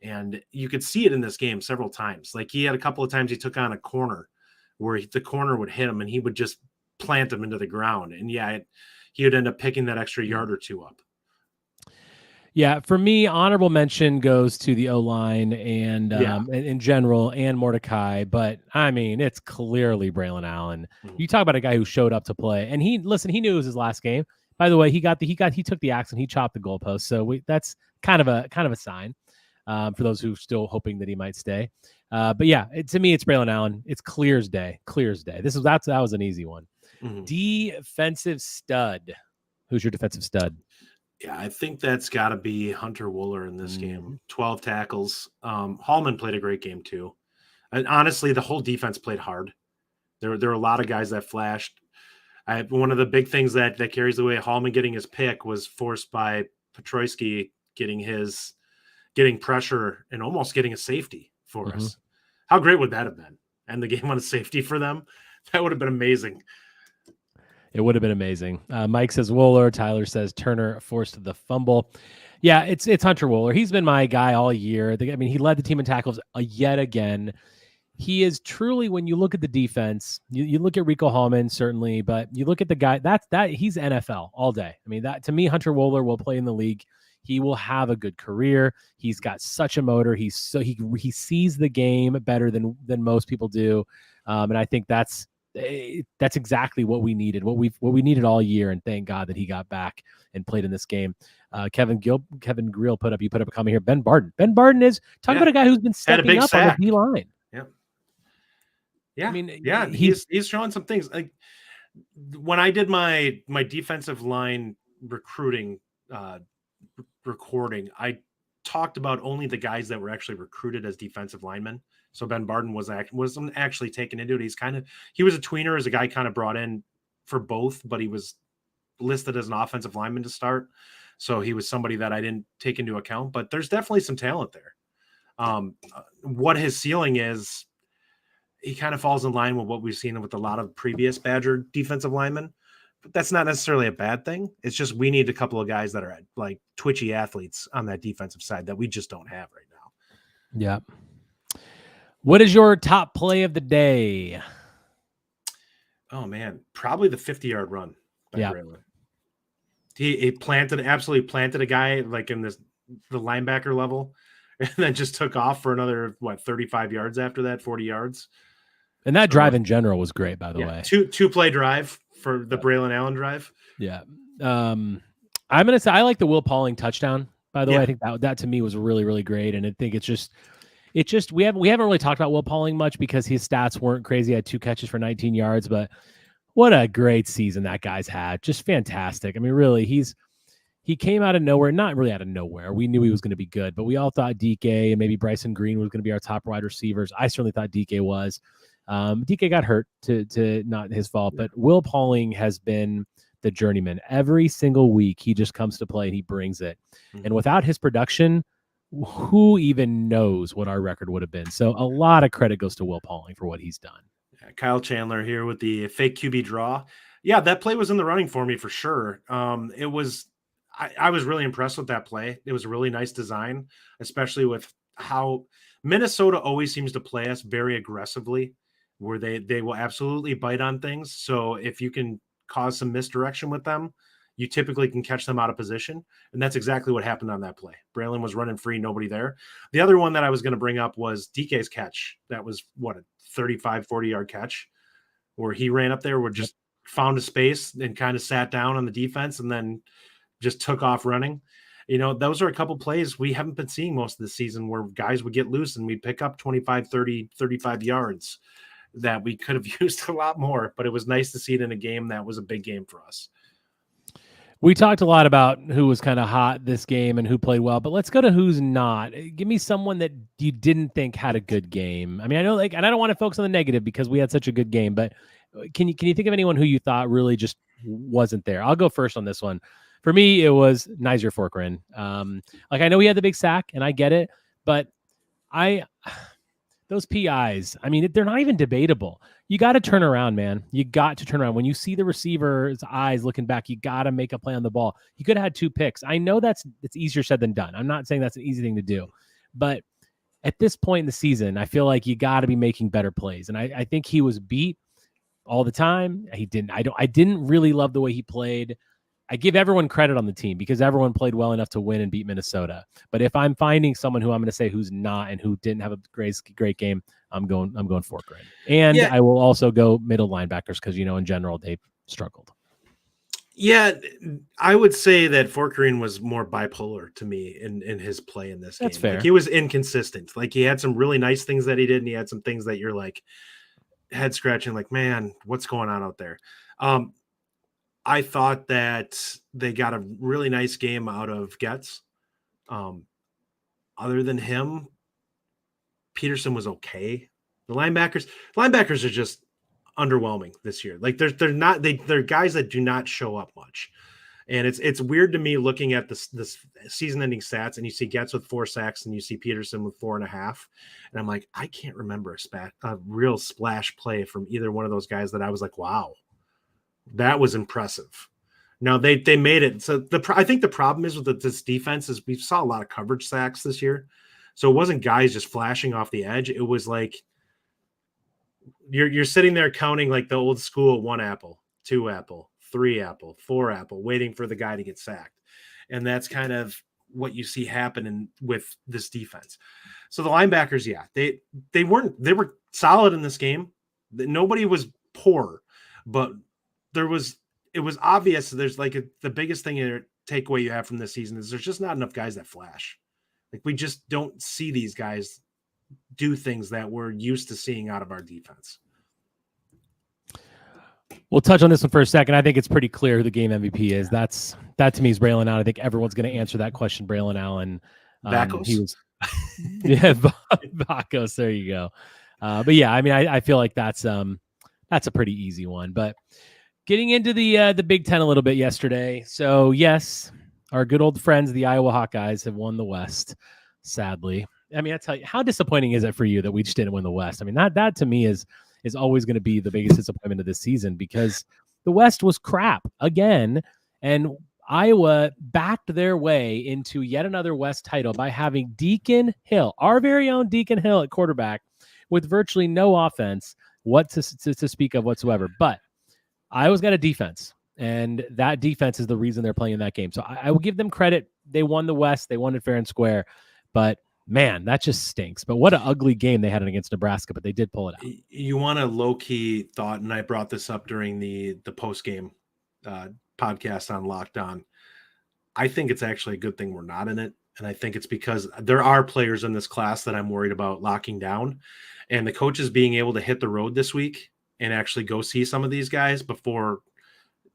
And you could see it in this game several times. Like, he had a couple of times he took on a corner where the corner would hit him and he would just plant him into the ground. And he would end up picking that extra yard or two up. Yeah, for me, honorable mention goes to the O-line and in general and Mordecai. But I mean, it's clearly Braelon Allen. Mm-hmm. You talk about a guy who showed up to play, and he knew it was his last game. By the way, he took the axe and he chopped the goalpost. So that's kind of a sign for those who are still hoping that he might stay. But yeah, to me, it's Braelon Allen. It's clear as day. That was an easy one. Mm-hmm. Defensive stud. Who's your defensive stud? Yeah, I think that's got to be Hunter Wohler in this game. 12 tackles. Hallman played a great game too. And honestly, the whole defense played hard. There were a lot of guys that flashed. One of the big things that carries the way, Hallman getting his pick was forced by Petroyski getting pressure and almost getting a safety for us. How great would that have been? And the game on a safety for them? That would have been amazing. It would have been amazing. Mike says Wohler. Tyler says Turner forced the fumble. Yeah, it's Hunter Wohler. He's been my guy all year. I mean, he led the team in tackles yet again. He is truly, when you look at the defense, you look at Rico Hallman, certainly, but you look at the guy, he's NFL all day. I mean, that to me, Hunter Wohler will play in the league. He will have a good career. He's got such a motor. He sees the game better than most people do. And I think that's exactly what we needed, what we needed all year. And thank God that he got back and played in this game. Kevin Grill put up a comment here. Ben Barden. Ben Barden is talking about a guy who's been stepping up on the D line. Yeah. I mean, he's showing some things. Like, when I did my defensive line recruiting recording, I talked about only the guys that were actually recruited as defensive linemen. So Ben Barden wasn't actually taken into it. He was a tweener, as a guy kind of brought in for both, but he was listed as an offensive lineman to start. So he was somebody that I didn't take into account, but there's definitely some talent there. What his ceiling is, he kind of falls in line with what we've seen with a lot of previous Badger defensive linemen, but that's not necessarily a bad thing. It's just, we need a couple of guys that are like twitchy athletes on that defensive side that we just don't have right now. Yeah. What is your top play of the day? Oh man, probably the 50-yard run by Yeah. Braelon. He absolutely planted a guy like in the linebacker level, and then just took off for another 35 yards after that, 40 yards. And that drive in general was great, by the way. Two play drive for the Braelon Allen drive. Yeah. I'm gonna say I like the Will Pauling touchdown. By the way, I think that to me was really, really great, and I think it's just we haven't really talked about Will Pauling much because his stats weren't crazy. He had 2 catches for 19 yards, but what a great season that guy's had. Just fantastic. I mean, really, he came out of nowhere, not really out of nowhere. We knew he was going to be good, but we all thought DK and maybe Bryson Green was going to be our top wide receivers. I certainly thought DK was. DK got hurt to not his fault, but Will Pauling has been the journeyman. Every single week, he just comes to play and he brings it. And without his production, who even knows what our record would have been? So a lot of credit goes to Will Pauling for what he's done. Kyle Chandler here with the fake QB draw. Yeah, that play was in the running for me for sure. It was. I was really impressed with that play. It was a really nice design, especially with how Minnesota always seems to play us very aggressively, where they will absolutely bite on things. So if you can cause some misdirection with them, you typically can catch them out of position. And that's exactly what happened on that play. Braelon was running free, nobody there. The other one that I was going to bring up was DK's catch. That was a 35, 40-yard catch where he ran up there, just found a space and kind of sat down on the defense and then just took off running. Those are a couple plays we haven't been seeing most of the season where guys would get loose and we'd pick up 25, 30, 35 yards that we could have used a lot more, but it was nice to see it in a game that was a big game for us. We talked a lot about who was kind of hot this game and who played well, but let's go to who's not. Give me someone that you didn't think had a good game. I mean, I know, and I don't want to focus on the negative because we had such a good game, but can you think of anyone who you thought really just wasn't there? I'll go first on this one. For me, it was Nizer Forkran. I know he had the big sack, and I get it, but those PIs, I mean, they're not even debatable. You got to turn around, man. You got to turn around. When you see the receiver's eyes looking back, you got to make a play on the ball. He could have had 2 picks. I know it's easier said than done. I'm not saying that's an easy thing to do, but at this point in the season, I feel like you got to be making better plays. And I think he was beat all the time. I didn't really love the way he played. I give everyone credit on the team because everyone played well enough to win and beat Minnesota. But if I'm finding someone who I'm going to say who's not and who didn't have a great game, I'm going Forkran. And I will also go middle linebackers because, in general, they struggled. Yeah, I would say that Forkran was more bipolar to me in his play in this game. That's fair. He was inconsistent. He had some really nice things that he did, and he had some things that you're head scratching, man, what's going on out there? I thought that they got a really nice game out of Getz. Other than him, Peterson was okay. The linebackers are just underwhelming this year. They're guys that do not show up much. And it's weird to me looking at this season-ending stats, and you see Getz with 4 sacks, and you see Peterson with 4.5, and I'm like, I can't remember a real splash play from either one of those guys that I was like, wow, that was impressive. Now they made it. So I think the problem is with this defense is we saw a lot of coverage sacks this year, so it wasn't guys just flashing off the edge. It was like you're sitting there counting like the old school 1 apple, 2 apple, 3 apple, 4 apple, waiting for the guy to get sacked. And that's kind of what you see happening with this defense. So the linebackers, they were solid in this game. Nobody was poor, but it was obvious. There's the biggest thing takeaway you have from this season is there's just not enough guys that flash. We just don't see these guys do things that we're used to seeing out of our defense. We'll touch on this one for a second. I think it's pretty clear who the game MVP is. That to me is Braelon Allen. I think everyone's going to answer that question. Braelon Allen. Bacos. He was, Bacos. There you go. But yeah, I mean, I feel like that's a pretty easy one. But getting into the Big Ten a little bit yesterday. So yes, our good old friends, the Iowa Hawkeyes, have won the West. Sadly, I mean, I tell you, how disappointing is it for you that we just didn't win the West? I mean, that to me is always going to be the biggest disappointment of this season because the West was crap again, and Iowa backed their way into yet another West title by having Deacon Hill, our very own Deacon Hill at quarterback, with virtually no offense to speak of whatsoever. But Iowa's got a defense, and that defense is the reason they're playing in that game. So I will give them credit. They won the West. They won it fair and square. But, man, that just stinks. But what an ugly game they had against Nebraska, but they did pull it out. You want a low-key thought, and I brought this up during the post-game podcast on Locked On. I think it's actually a good thing we're not in it. And I think it's because there are players in this class that I'm worried about locking down. And the coaches being able to hit the road this week and actually go see some of these guys before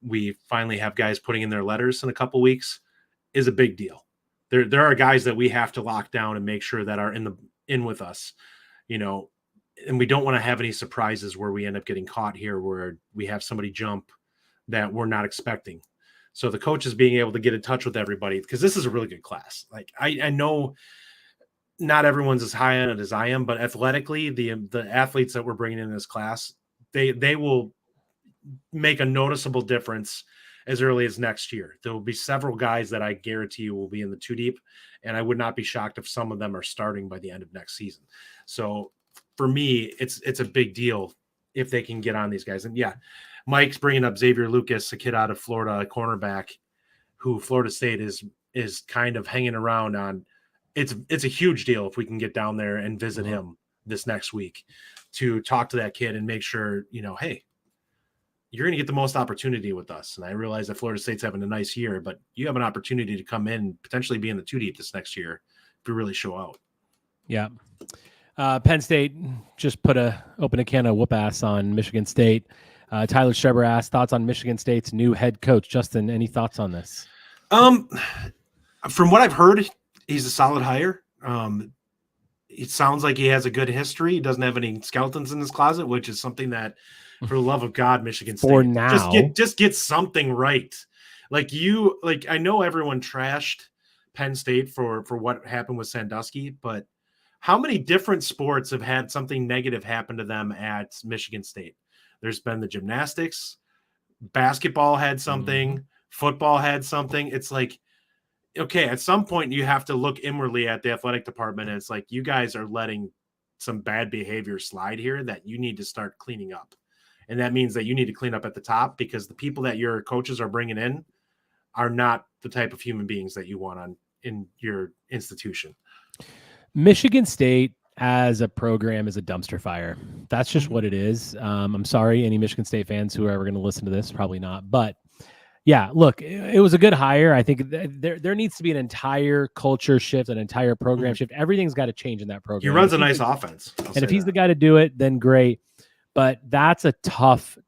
we finally have guys putting in their letters in a couple weeks is a big deal. There are guys that we have to lock down and make sure that are in with us, and we don't want to have any surprises where we end up getting caught here where we have somebody jump that we're not expecting. So the coaches being able to get in touch with everybody, because this is a really good class. Like I know not everyone's as high on it as I am, but athletically, the athletes that we're bringing in this class, they will make a noticeable difference as early as next year. There will be several guys that I guarantee you will be in the 2 deep, and I would not be shocked if some of them are starting by the end of next season. So for me, it's a big deal if they can get on these guys. And yeah, Mike's bringing up Xavier Lucas, a kid out of Florida, a cornerback who Florida State is kind of hanging around on. It's a huge deal if we can get down there and visit him this next week to talk to that kid and make sure, hey, you're going to get the most opportunity with us. And I realize that Florida State's having a nice year, but you have an opportunity to come in, potentially be in the 2 deep this next year if you really show out. Yeah. Penn State just open a can of whoop ass on Michigan State. Tyler Streber asked thoughts on Michigan State's new head coach. Justin, any thoughts on this? From what I've heard, he's a solid hire. It sounds like he has a good history. He doesn't have any skeletons in his closet, which is something that, for the love of God, Michigan State, for now, just get something right. I know everyone trashed Penn State for what happened with Sandusky, but how many different sports have had something negative happen to them at Michigan State? There's been the gymnastics, basketball had something, football had something. It's like, okay, at some point you have to look inwardly at the athletic department. And it's like, you guys are letting some bad behavior slide here that you need to start cleaning up. And that means that you need to clean up at the top, because the people that your coaches are bringing in are not the type of human beings that you want in your institution. Michigan State as a program is a dumpster fire. That's just what it is. I'm sorry, any Michigan State fans who are ever going to listen to this, probably not. But yeah, look, it was a good hire. I think there needs to be an entire culture shift, an entire program shift. Everything's got to change in that program. He runs a nice offense. And if he's the guy to do it, then great. But that's a tough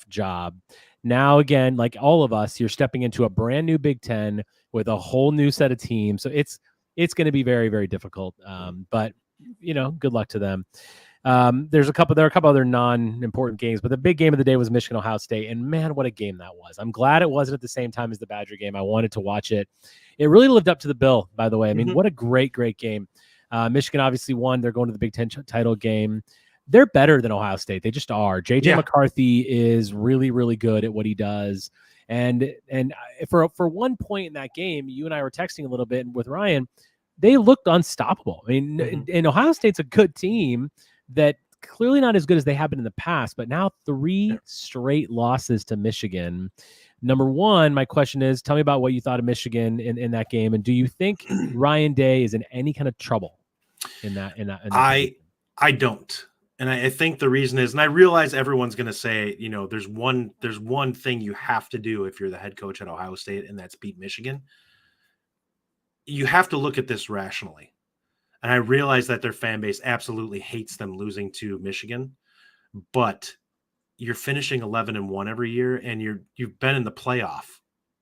job. Now, again, like all of us, you're stepping into a brand new Big Ten with a whole new set of teams. So it's going to be very, very difficult. But good luck to them. There are a couple other non-important games, but the big game of the day was Michigan Ohio State, and man, what a game that was. I'm glad it wasn't at the same time as the Badger game. I wanted to watch it. It really lived up to the bill, by the way. I mean, what a great game. Michigan obviously won. They're going to the Big Ten title game. They're better than Ohio State. They just are. JJ McCarthy is really, really good at what he does. And for one point in that game, you and I were texting a little bit with Ryan, they looked unstoppable. I mean, and Ohio State's a good team that clearly not as good as they have been in the past, but now 3 straight losses to Michigan. Number one, my question is, tell me about what you thought of Michigan in that game. And do you think Ryan Day is in any kind of trouble in that? I don't. And I think the reason is, and I realize everyone's going to say, there's one thing you have to do if you're the head coach at Ohio State, and that's beat Michigan. You have to look at this rationally. And I realize that their fan base absolutely hates them losing to Michigan, but you're finishing 11-1 every year, and you've been in the playoff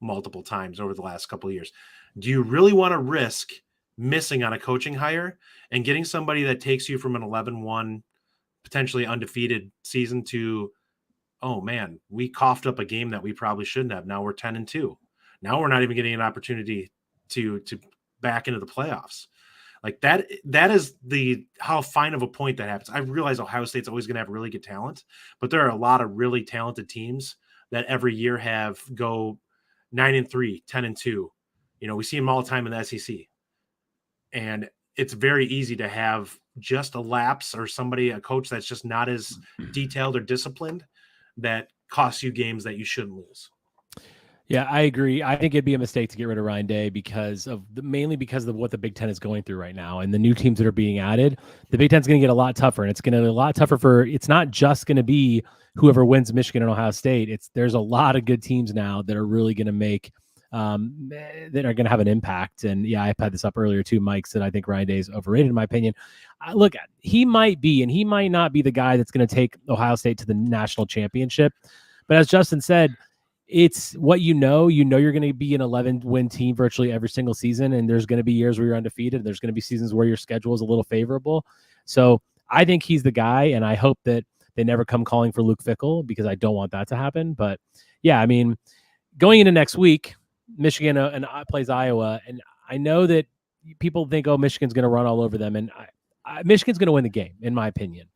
multiple times over the last couple of years. Do you really want to risk missing on a coaching hire and getting somebody that takes you from an 11-1 potentially undefeated season to, oh man, we coughed up a game that we probably shouldn't have. Now we're 10-2. Now we're not even getting an opportunity to back into the playoffs. Like that is how fine of a point that happens. I realize Ohio State's always going to have really good talent, but there are a lot of really talented teams that every year go 9-3, 10-2. We see them all the time in the SEC. And it's very easy to have just a lapse or a coach that's just not as detailed or disciplined that costs you games that you shouldn't lose. Yeah, I agree. I think it'd be a mistake to get rid of Ryan Day mainly because of what the Big Ten is going through right now and the new teams that are being added. The Big Ten's going to get a lot tougher, and it's going to be a lot tougher it's not just going to be whoever wins Michigan and Ohio State. There's a lot of good teams now that are really going to make that are going to have an impact. And yeah, I had this up earlier too. Mike said I think Ryan Day is overrated in my opinion. Look, he might be, and he might not be the guy that's going to take Ohio State to the national championship. But as Justin said, it's what you're going to be an 11-win team virtually every single season. And there's going to be years where you're undefeated. There's going to be seasons where your schedule is a little favorable. So I think he's the guy. And I hope that they never come calling for Luke Fickell because I don't want that to happen. But yeah, I mean, going into next week, Michigan and plays Iowa. And I know that people think, oh, Michigan's going to run all over them. And Michigan's going to win the game, in my opinion.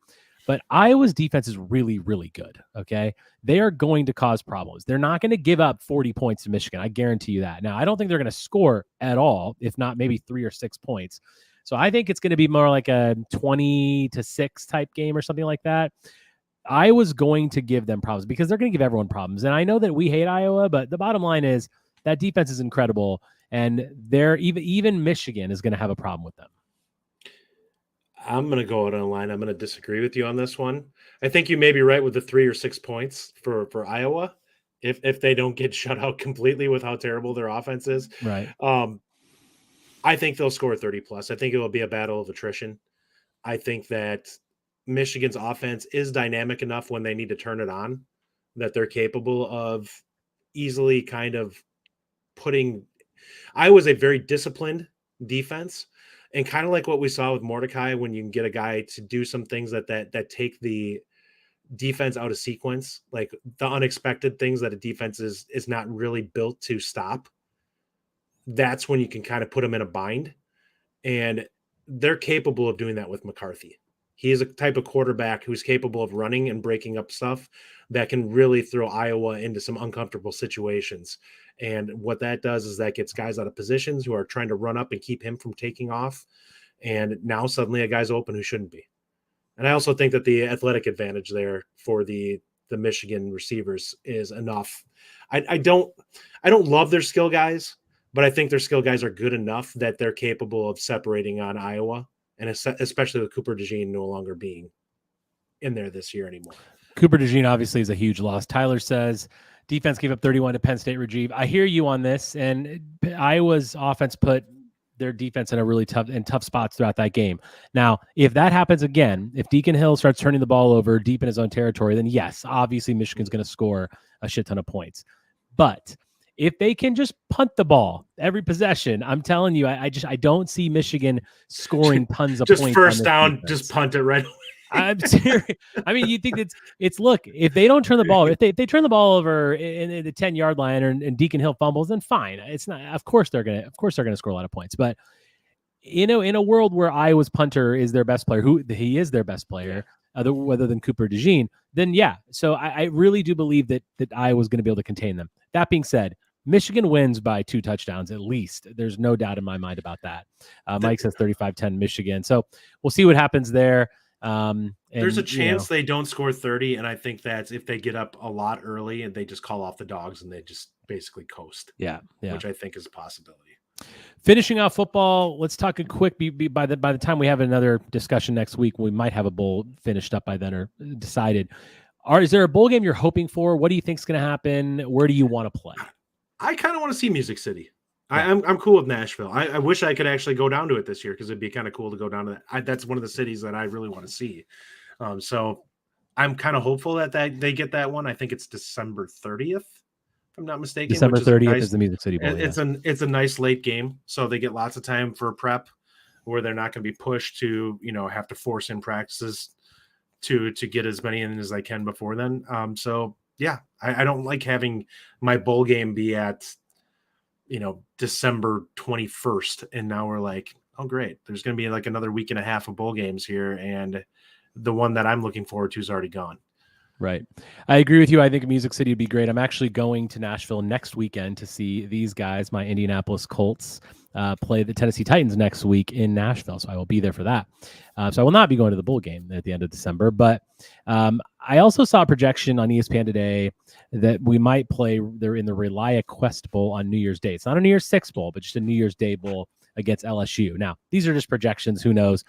But Iowa's defense is really, really good, okay? They are going to cause problems. They're not going to give up 40 points to Michigan. I guarantee you that. Now, I don't think they're going to score at all, if not maybe 3 or 6 points. So I think it's going to be more like a 20-6 type game or something like that. Iowa's going to give them problems because they're going to give everyone problems. And I know that we hate Iowa, but the bottom line is that defense is incredible. And they're even Michigan is going to have a problem with them. I'm going to go out on a line. I'm going to disagree with you on this one. I think you may be right with the 3 or 6 points for Iowa if they don't get shut out completely with how terrible their offense is. Right. I think they'll score 30 plus. I think it will be a battle of attrition. I think that Michigan's offense is dynamic enough when they need to turn it on that they're capable of easily kind of putting – Iowa's a very disciplined defense. And kind of like what we saw with Mordecai, when you can get a guy to do some things that take the defense out of sequence, like the unexpected things that a defense is not really built to stop. That's when you can kind of put them in a bind. And they're capable of doing that with McCarthy. He is a type of quarterback who's capable of running and breaking up stuff that can really throw Iowa into some uncomfortable situations. And what that does is that gets guys out of positions who are trying to run up and keep him from taking off. And now suddenly a guy's open who shouldn't be. And I also think that the athletic advantage there for the Michigan receivers is enough. I don't love their skill guys, but I think their skill guys are good enough that they're capable of separating on Iowa, and especially with Cooper DeJean no longer being in there this year anymore. Cooper DeJean obviously is a huge loss. Tyler says defense gave up 31 to Penn State. Rajiv, I hear you on this, and Iowa's offense put their defense in a really tough spots throughout that game. Now, if that happens again, if Deacon Hill starts turning the ball over deep in his own territory, then yes, obviously Michigan's going to score a shit ton of points. But if they can just punt the ball every possession, I'm telling you, I don't see Michigan scoring tons of points. Just first down, defense. Just punt it right away. I'm serious. I mean, you think it's look, if they don't turn the ball, if they turn the ball over in the 10-yard line and Deacon Hill fumbles, then fine. It's not, of course they're gonna score a lot of points. But in a world where Iowa's punter is their best player, he is their best player, other than Cooper DeJean, then yeah. So I really do believe that Iowa's going to be able to contain them. That being said, Michigan wins by 2 touchdowns at least. There's no doubt in my mind about that. Mike says 35-10 Michigan. So we'll see what happens there. There's a chance they don't score 30, and I think that's if they get up a lot early and they just call off the dogs and they just basically coast. Yeah. Which I think is a possibility. Finishing off football, let's talk a quick. By the time we have another discussion next week, we might have a bowl finished up by then or decided. Is there a bowl game you're hoping for? What do you think is going to happen? Where do you want to play? I kind of want to see Music City. I'm cool with Nashville. I wish I could actually go down to it this year because it'd be kind of cool to go down to that. That's one of the cities that I really want to see. So I'm kind of hopeful that they get that one. I think it's December 30th, if I'm not mistaken. December 30th is the Music City Bowl. It's a nice late game, so they get lots of time for prep where they're not going to be pushed to have to force in practices to get as many in as I can before then. So yeah, I don't like having my bowl game be at December 21st. And now we're like, oh, great. There's going to be like another week and a half of bowl games here. And the one that I'm looking forward to is already gone. Right. I agree with you. I think Music City would be great. I'm actually going to Nashville next weekend to see these guys, my Indianapolis Colts, play the Tennessee Titans next week in Nashville. So I will be there for that. So I will not be going to the bowl game at the end of December. But I also saw a projection on ESPN today that we might play there in the Relia Quest Bowl on New Year's Day. It's not a New Year's Six Bowl, but just a New Year's Day Bowl against LSU. Now, these are just projections. Who knows?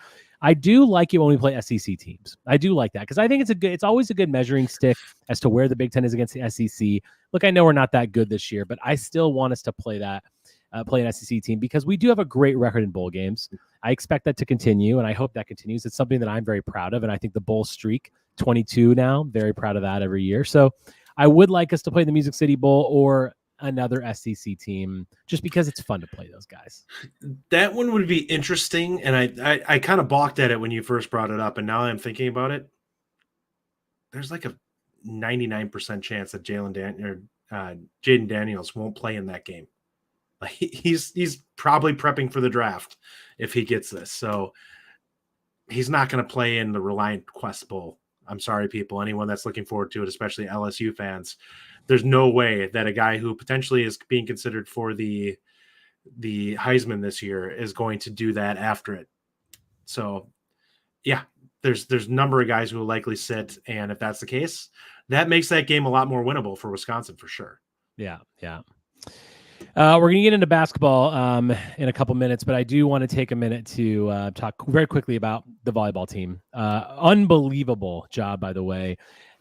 I do like it when we play SEC teams. I do like that because I think it's always a good measuring stick as to where the Big Ten is against the SEC. Look, I know we're not that good this year, but I still want us to play an SEC team because we do have a great record in bowl games. I expect that to continue, and I hope that continues. It's something that I'm very proud of, and I think the bowl streak, 22 now, very proud of that every year. So I would like us to play the Music City Bowl or another SEC team just because it's fun to play those guys. That one would be interesting, and I kind of balked at it when you first brought it up, and now I'm thinking about it. There's like a 99% chance that Jaden Daniels won't play in that game. Like he's probably prepping for the draft if he gets this, so he's not going to play in the Reliant Quest Bowl. I'm sorry, people. Anyone that's looking forward to it, especially LSU fans. There's no way that a guy who potentially is being considered for the Heisman this year is going to do that after it. So, yeah, there's a number of guys who will likely sit, and if that's the case, that makes that game a lot more winnable for Wisconsin for sure. Yeah. We're going to get into basketball in a couple minutes, but I do want to take a minute to talk very quickly about the volleyball team. Unbelievable job, by the way.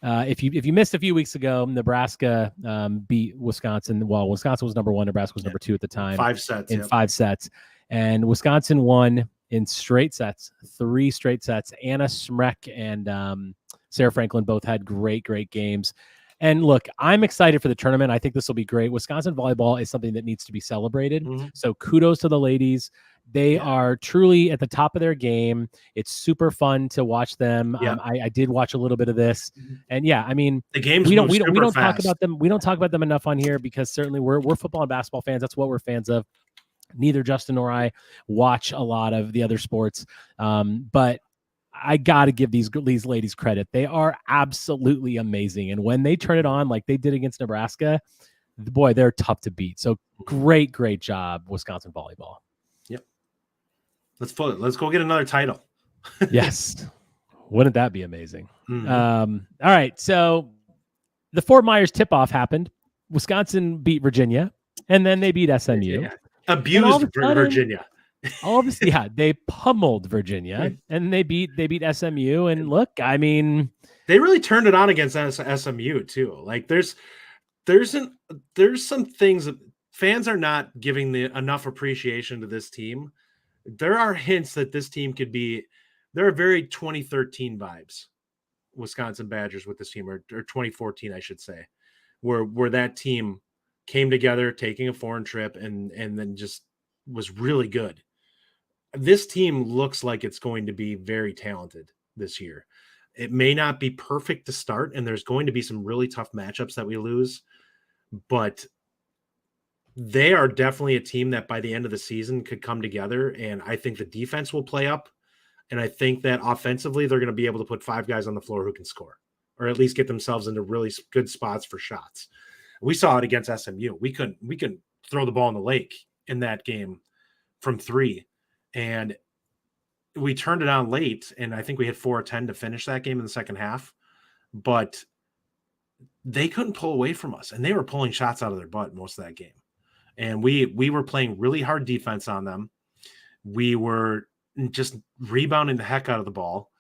If you missed a few weeks ago, Nebraska beat Wisconsin. Well, Wisconsin was number 1, Nebraska was number 2 at the time. 5 sets. 5 sets. And Wisconsin won in straight sets, 3 straight sets. Anna Smrek and Sarah Franklin both had great games. And look, I'm excited for the tournament. I think this will be great. Wisconsin volleyball is something that needs to be celebrated. Mm-hmm. So kudos to the ladies. They are truly at the top of their game. It's super fun to watch them. Yeah. I did watch a little bit of this, and I mean, the games we don't talk about them. We don't talk about them enough on here because certainly we're football and basketball fans. That's what we're fans of. Neither Justin nor I watch a lot of the other sports, but I got to give these ladies credit. They are absolutely amazing, and when they turn it on like they did against Nebraska, boy, they're tough to beat. So great job, Wisconsin volleyball. Let's go get another title. Yes. Wouldn't that be amazing? Mm-hmm. All right. So the Fort Myers tip-off happened. Wisconsin beat Virginia, and then they beat SMU. Yeah. Abused Virginia. Obviously, they pummeled Virginia, and they beat SMU. And look, I mean, they really turned it on against SMU too. Like there's some things that fans are not giving enough appreciation to this team. There are hints that this team could be. There are very 2013 vibes, Wisconsin Badgers with this team, or 2014, I should say, where that team came together, taking a foreign trip, and then just was really good. This team looks like it's going to be very talented this year. It may not be perfect to start, and there's going to be some really tough matchups that we lose, but they are definitely a team that by the end of the season could come together, and I think the defense will play up, and I think that offensively they're going to be able to put 5 guys on the floor who can score, or at least get themselves into really good spots for shots. We saw it against SMU. We couldn't throw the ball in the lake in that game from 3, and we turned it on late, and I think we hit 4 or 10 to finish that game in the second half, but they couldn't pull away from us, and they were pulling shots out of their butt most of that game. And we were playing really hard defense on them. We were just rebounding the heck out of the ball.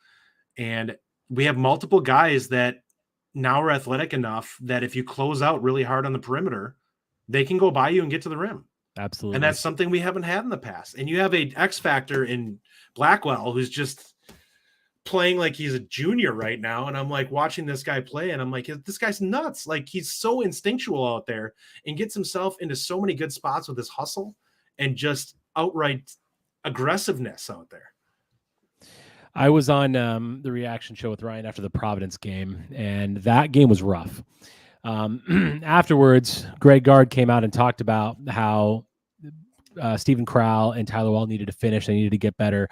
And we have multiple guys that now are athletic enough that if you close out really hard on the perimeter, they can go by you and get to the rim. Absolutely. And that's something we haven't had in the past. And you have a X factor in Blackwell who's just playing like he's a junior right now, and I'm like watching this guy play, and I'm like, this guy's nuts. Like he's so instinctual out there and gets himself into so many good spots with his hustle and just outright aggressiveness out there. I was on the reaction show with Ryan after the Providence game, and that game was rough. Afterwards, Gard came out and talked about how Stephen Crowell and Tyler Wahl needed to finish. They needed to get better.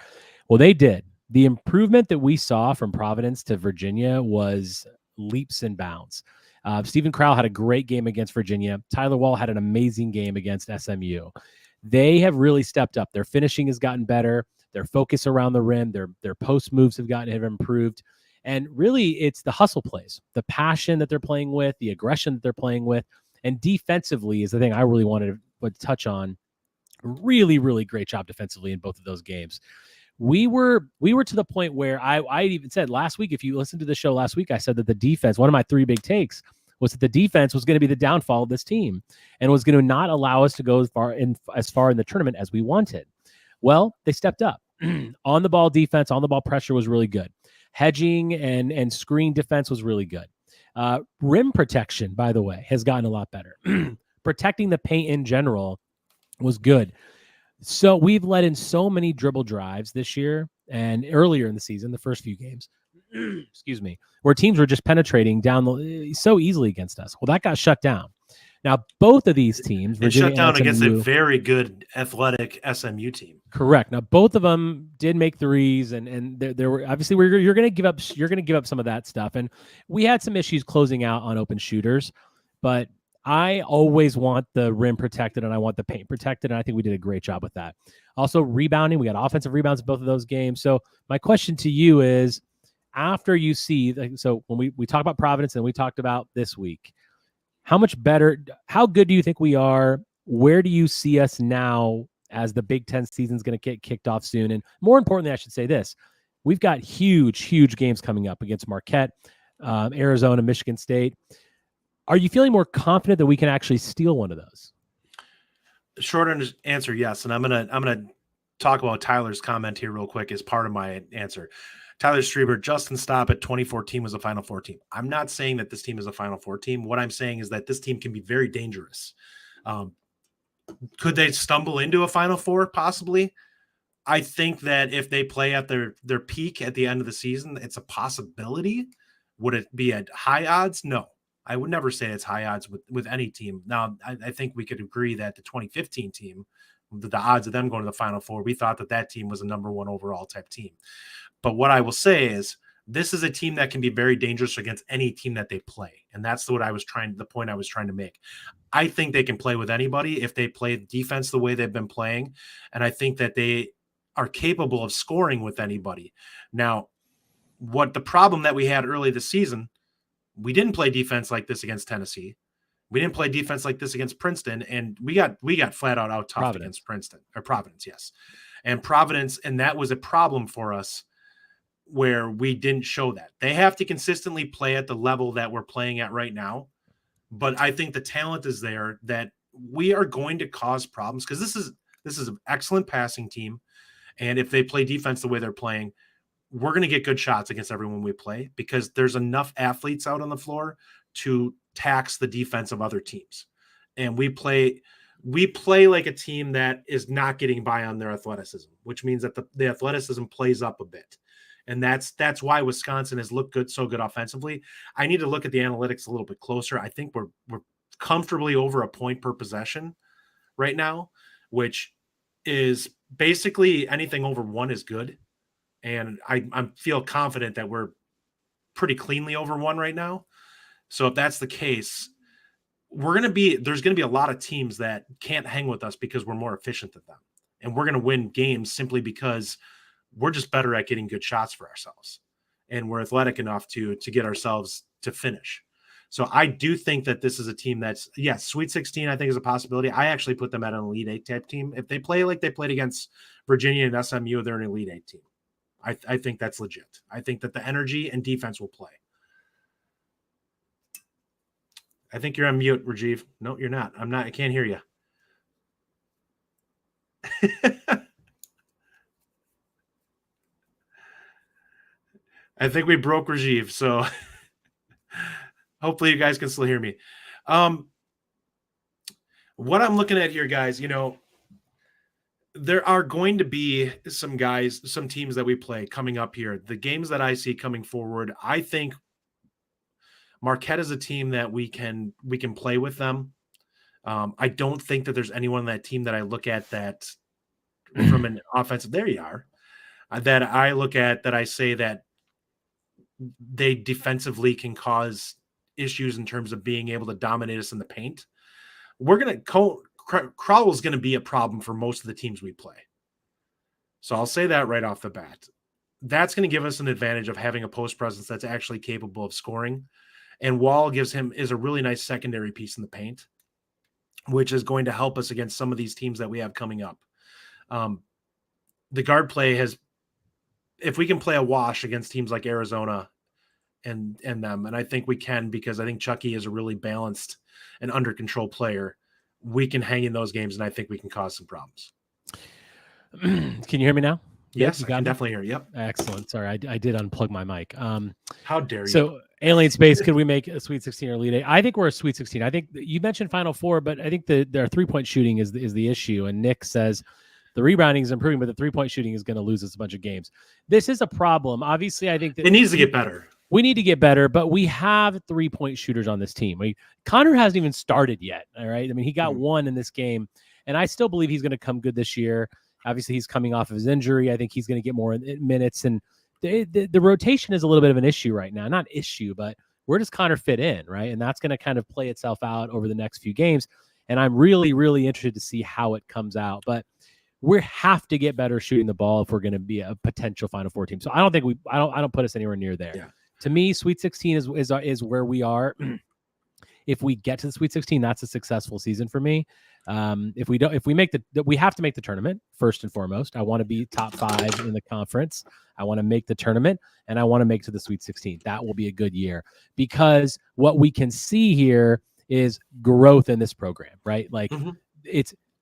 Well, they did. The improvement that we saw from Providence to Virginia was leaps and bounds. Stephen Crowell had a great game against Virginia. Tyler Wahl had an amazing game against SMU. They have really stepped up. Their finishing has gotten better. Their focus around the rim, their post moves have improved. And really, it's the hustle plays, the passion that they're playing with, the aggression that they're playing with. And defensively is the thing I really wanted to touch on. Really, really great job defensively in both of those games. We were to the point where I even said last week, if you listened to the show last week, I said that the defense, one of my 3 big takes was that the defense was going to be the downfall of this team and was going to not allow us to go as far in the tournament as we wanted. Well, they stepped up. On the ball defense, on the ball pressure was really good. Hedging and screen defense was really good. Rim protection, by the way, has gotten a lot better. Protecting the paint in general was good. So we've let in so many dribble drives this year and earlier in the season, the first few games, excuse me, where teams were just penetrating down so easily against us. Well, that got shut down. Now, both of these teams, Virginia shut down against a very good athletic SMU team. Correct. Now, both of them did make threes, and there were obviously you're going to give up some of that stuff, and we had some issues closing out on open shooters, but I always want the rim protected and I want the paint protected, and I think we did a great job with that. Also, rebounding, we got offensive rebounds in both of those games. So my question to you is, after you see, so when we talk about Providence and we talked about this week, how good do you think we are? Where do you see us now as the Big Ten season is going to get kicked off soon? And more importantly, I should say this, we've got huge games coming up against Marquette, Arizona, Michigan State. Are you feeling more confident that we can actually steal one of those? The short answer, yes. And I'm gonna talk about Tyler's comment here real quick as part of my answer. Tyler Strieber, Justin Stopp at 2014 was a Final Four team. I'm not saying that this team is a Final Four team. What I'm saying is that this team can be very dangerous. Could they stumble into a Final Four? Possibly. I think that if they play at their peak at the end of the season, it's a possibility. Would it be at high odds? No. I would never say it's high odds with any team. Now, I think we could agree that the 2015 team, the odds of them going to the Final Four, we thought that team was a number 1 overall type team. But what I will say is this is a team that can be very dangerous against any team that they play. And that's the point I was trying to make. I think they can play with anybody if they play defense the way they've been playing. And I think that they are capable of scoring with anybody. Now, what the problem that we had early this season, we didn't play defense like this against Tennessee. We didn't play defense like this against Princeton, and we got flat out tough against Providence, yes. And Providence, and that was a problem for us where we didn't show that. They have to consistently play at the level that we're playing at right now. But I think the talent is there that we are going to cause problems because this is an excellent passing team. And if they play defense the way they're playing, we're going to get good shots against everyone we play because there's enough athletes out on the floor to tax the defense of other teams. And we play like a team that is not getting by on their athleticism, which means that the athleticism plays up a bit. And that's why Wisconsin has looked so good offensively. I need to look at the analytics a little bit closer. I think we're comfortably over a point per possession right now, which is basically anything over 1 is good. And I feel confident that we're pretty cleanly over 1 right now. So if that's the case, there's going to be a lot of teams that can't hang with us because we're more efficient than them. And we're going to win games simply because we're just better at getting good shots for ourselves. And we're athletic enough to get ourselves to finish. So I do think that this is a team that's, yes, Sweet 16, I think is a possibility. I actually put them at an Elite 8 type team. If they play like they played against Virginia and SMU, they're an Elite 8 team. I think that's legit. I think that the energy and defense will play. I think you're on mute, Rajiv. No, you're not. I'm not. I can't hear you. I think we broke Rajiv, so hopefully you guys can still hear me. What I'm looking at here, guys, there are going to be some teams that we play coming up here. The games that I see coming forward, I think Marquette is a team that we can play with them. I don't think that there's anyone on that team that I look at that from an offensive, there you are, that I look at that I say that they defensively can cause issues in terms of being able to dominate us in the paint. We're going to Crowell is going to be a problem for most of the teams we play. So I'll say that right off the bat. That's going to give us an advantage of having a post presence that's actually capable of scoring. And Wahl is a really nice secondary piece in the paint, which is going to help us against some of these teams that we have coming up. The guard play if we can play a wash against teams like Arizona and them, and I think we can, because I think Chucky is a really balanced and under control player, we can hang in those games, and I think we can cause some problems. Can you hear me now? Yes, I can definitely hear you. Yep. Excellent. Sorry, I did unplug my mic. How dare you? So, Alien Space, could we make a Sweet 16 or Elite Eight? I think we're a Sweet 16. I think you mentioned Final Four, but I think their 3-point shooting is the issue. And Nick says the rebounding is improving, but the 3-point shooting is going to lose us a bunch of games. This is a problem. Obviously, I think that it needs to get better. We need to get better, but we have 3-point shooters on this team. Connor hasn't even started yet. All right. I mean, he got one in this game, and I still believe he's going to come good this year. Obviously, he's coming off of his injury. I think he's going to get more minutes, and the rotation is a little bit of an issue right now. Not issue, but where does Connor fit in, right? And that's going to kind of play itself out over the next few games. And I'm really, really interested to see how it comes out. But we have to get better shooting the ball if we're going to be a potential Final Four team. So I don't think I don't put us anywhere near there. Yeah. To me, Sweet 16 is where we are. If we get to the Sweet 16, that's a successful season for me. If we have to make the tournament first and foremost. I want to be top 5 in the conference. I want to make the tournament, and I want to make to the Sweet 16. That will be a good year, because what we can see here is growth in this program, right? Like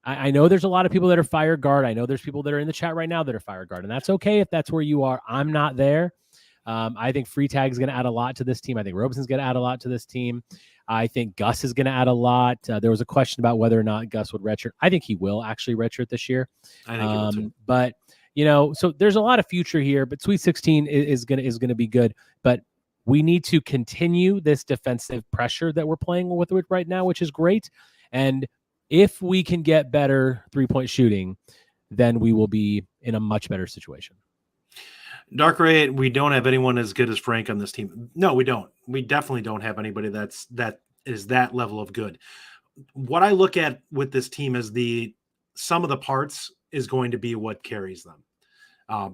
I know there's a lot of people that are fire Gard. I know there's people that are in the chat right now that are fire Gard, and that's okay if that's where you are. I'm not there. I think Freetag is going to add a lot to this team. I think Robeson's going to add a lot to this team. I think Gus is going to add a lot. There was a question about whether or not Gus would redshirt. I think he will actually redshirt this year. I think he will too. But so there's a lot of future here. But Sweet 16 is going to be good. But we need to continue this defensive pressure that we're playing with right now, which is great. And if we can get better 3-point shooting, then we will be in a much better situation. Dark Ray, we don't have anyone as good as Frank on this team. No, we don't. We definitely don't have anybody that is that level of good. What I look at with this team is the sum of the parts is going to be what carries them.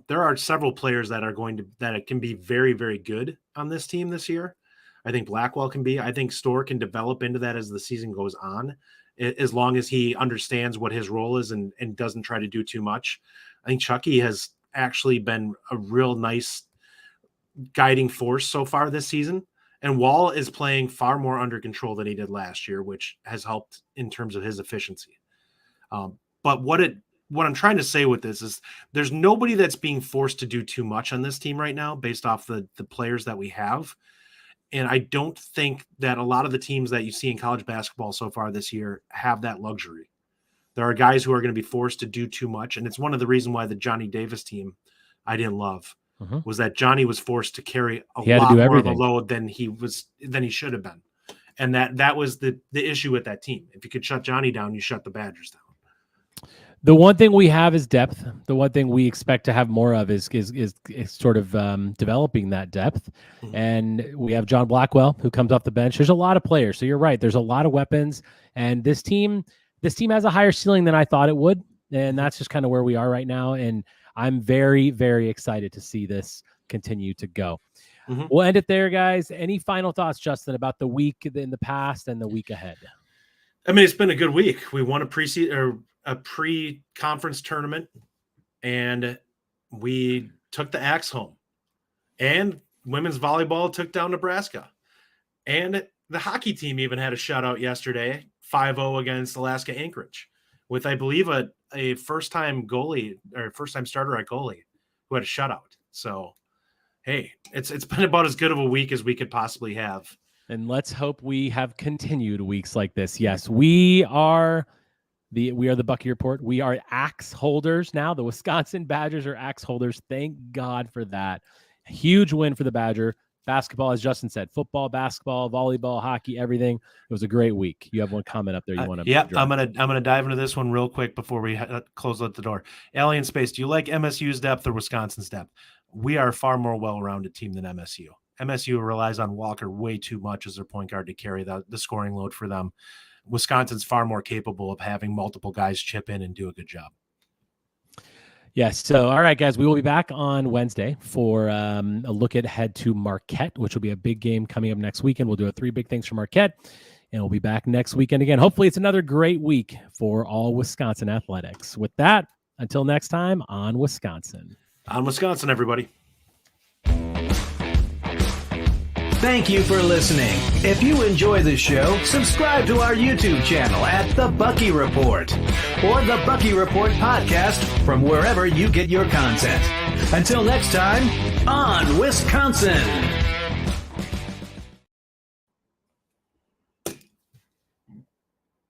There are several players that can be very, very good on this team this year. I think Blackwell can be. I think Storr can develop into that as the season goes on, as long as he understands what his role is and doesn't try to do too much. I think Chucky has actually been a real nice guiding force so far this season. And Wahl is playing far more under control than he did last year, which has helped in terms of his efficiency. But what I'm trying to say with this is there's nobody that's being forced to do too much on this team right now based off the players that we have. And I don't think that a lot of the teams that you see in college basketball so far this year have that luxury. There are guys who are going to be forced to do too much. And it's one of the reasons why the Johnny Davis team I didn't love was that Johnny was forced to carry a lot more of a load than he should have been. And that was the issue with that team. If you could shut Johnny down, you shut the Badgers down. The one thing we have is depth. The one thing we expect to have more of is sort of developing that depth. And we have John Blackwell, who comes off the bench. There's a lot of players. So you're right. There's a lot of weapons. And this team has a higher ceiling than I thought it would. And that's just kind of where we are right now. And I'm very, very excited to see this continue to go. We'll end it there, guys. Any final thoughts, Justin, about the week in the past and the week ahead? I mean, it's been a good week. We won a pre-conference tournament, and we took the Axe home. And women's volleyball took down Nebraska. And the hockey team even had a shutout yesterday, 5-0 against Alaska Anchorage, with, I believe, a first-time goalie or first-time starter at goalie who had a shutout. So, hey, it's been about as good of a week as we could possibly have. And let's hope we have continued weeks like this. Yes, we are the Bucky Report. We are axe holders now. The Wisconsin Badgers are axe holders. Thank God for that. Huge win for the Badger. Basketball, as Justin said, football, basketball, volleyball, hockey, everything. It was a great week. You have one comment up there you want to? Yep, I'm gonna dive into this one real quick before we close out the door. Alien Space, do you like MSU's depth or Wisconsin's depth? We are a far more well-rounded team than MSU. MSU relies on Walker way too much as their point guard to carry the scoring load for them. Wisconsin's far more capable of having multiple guys chip in and do a good job. Yes. So, all right, guys, we will be back on Wednesday for a look ahead to Marquette, which will be a big game coming up next weekend. We'll do 3 big things for Marquette, and we'll be back next weekend again. Hopefully it's another great week for all Wisconsin athletics. With that, until next time, on Wisconsin. On Wisconsin, everybody. Thank you for listening. If you enjoy the show, subscribe to our YouTube channel at The Bucky Report or The Bucky Report Podcast from wherever you get your content. Until next time, on Wisconsin.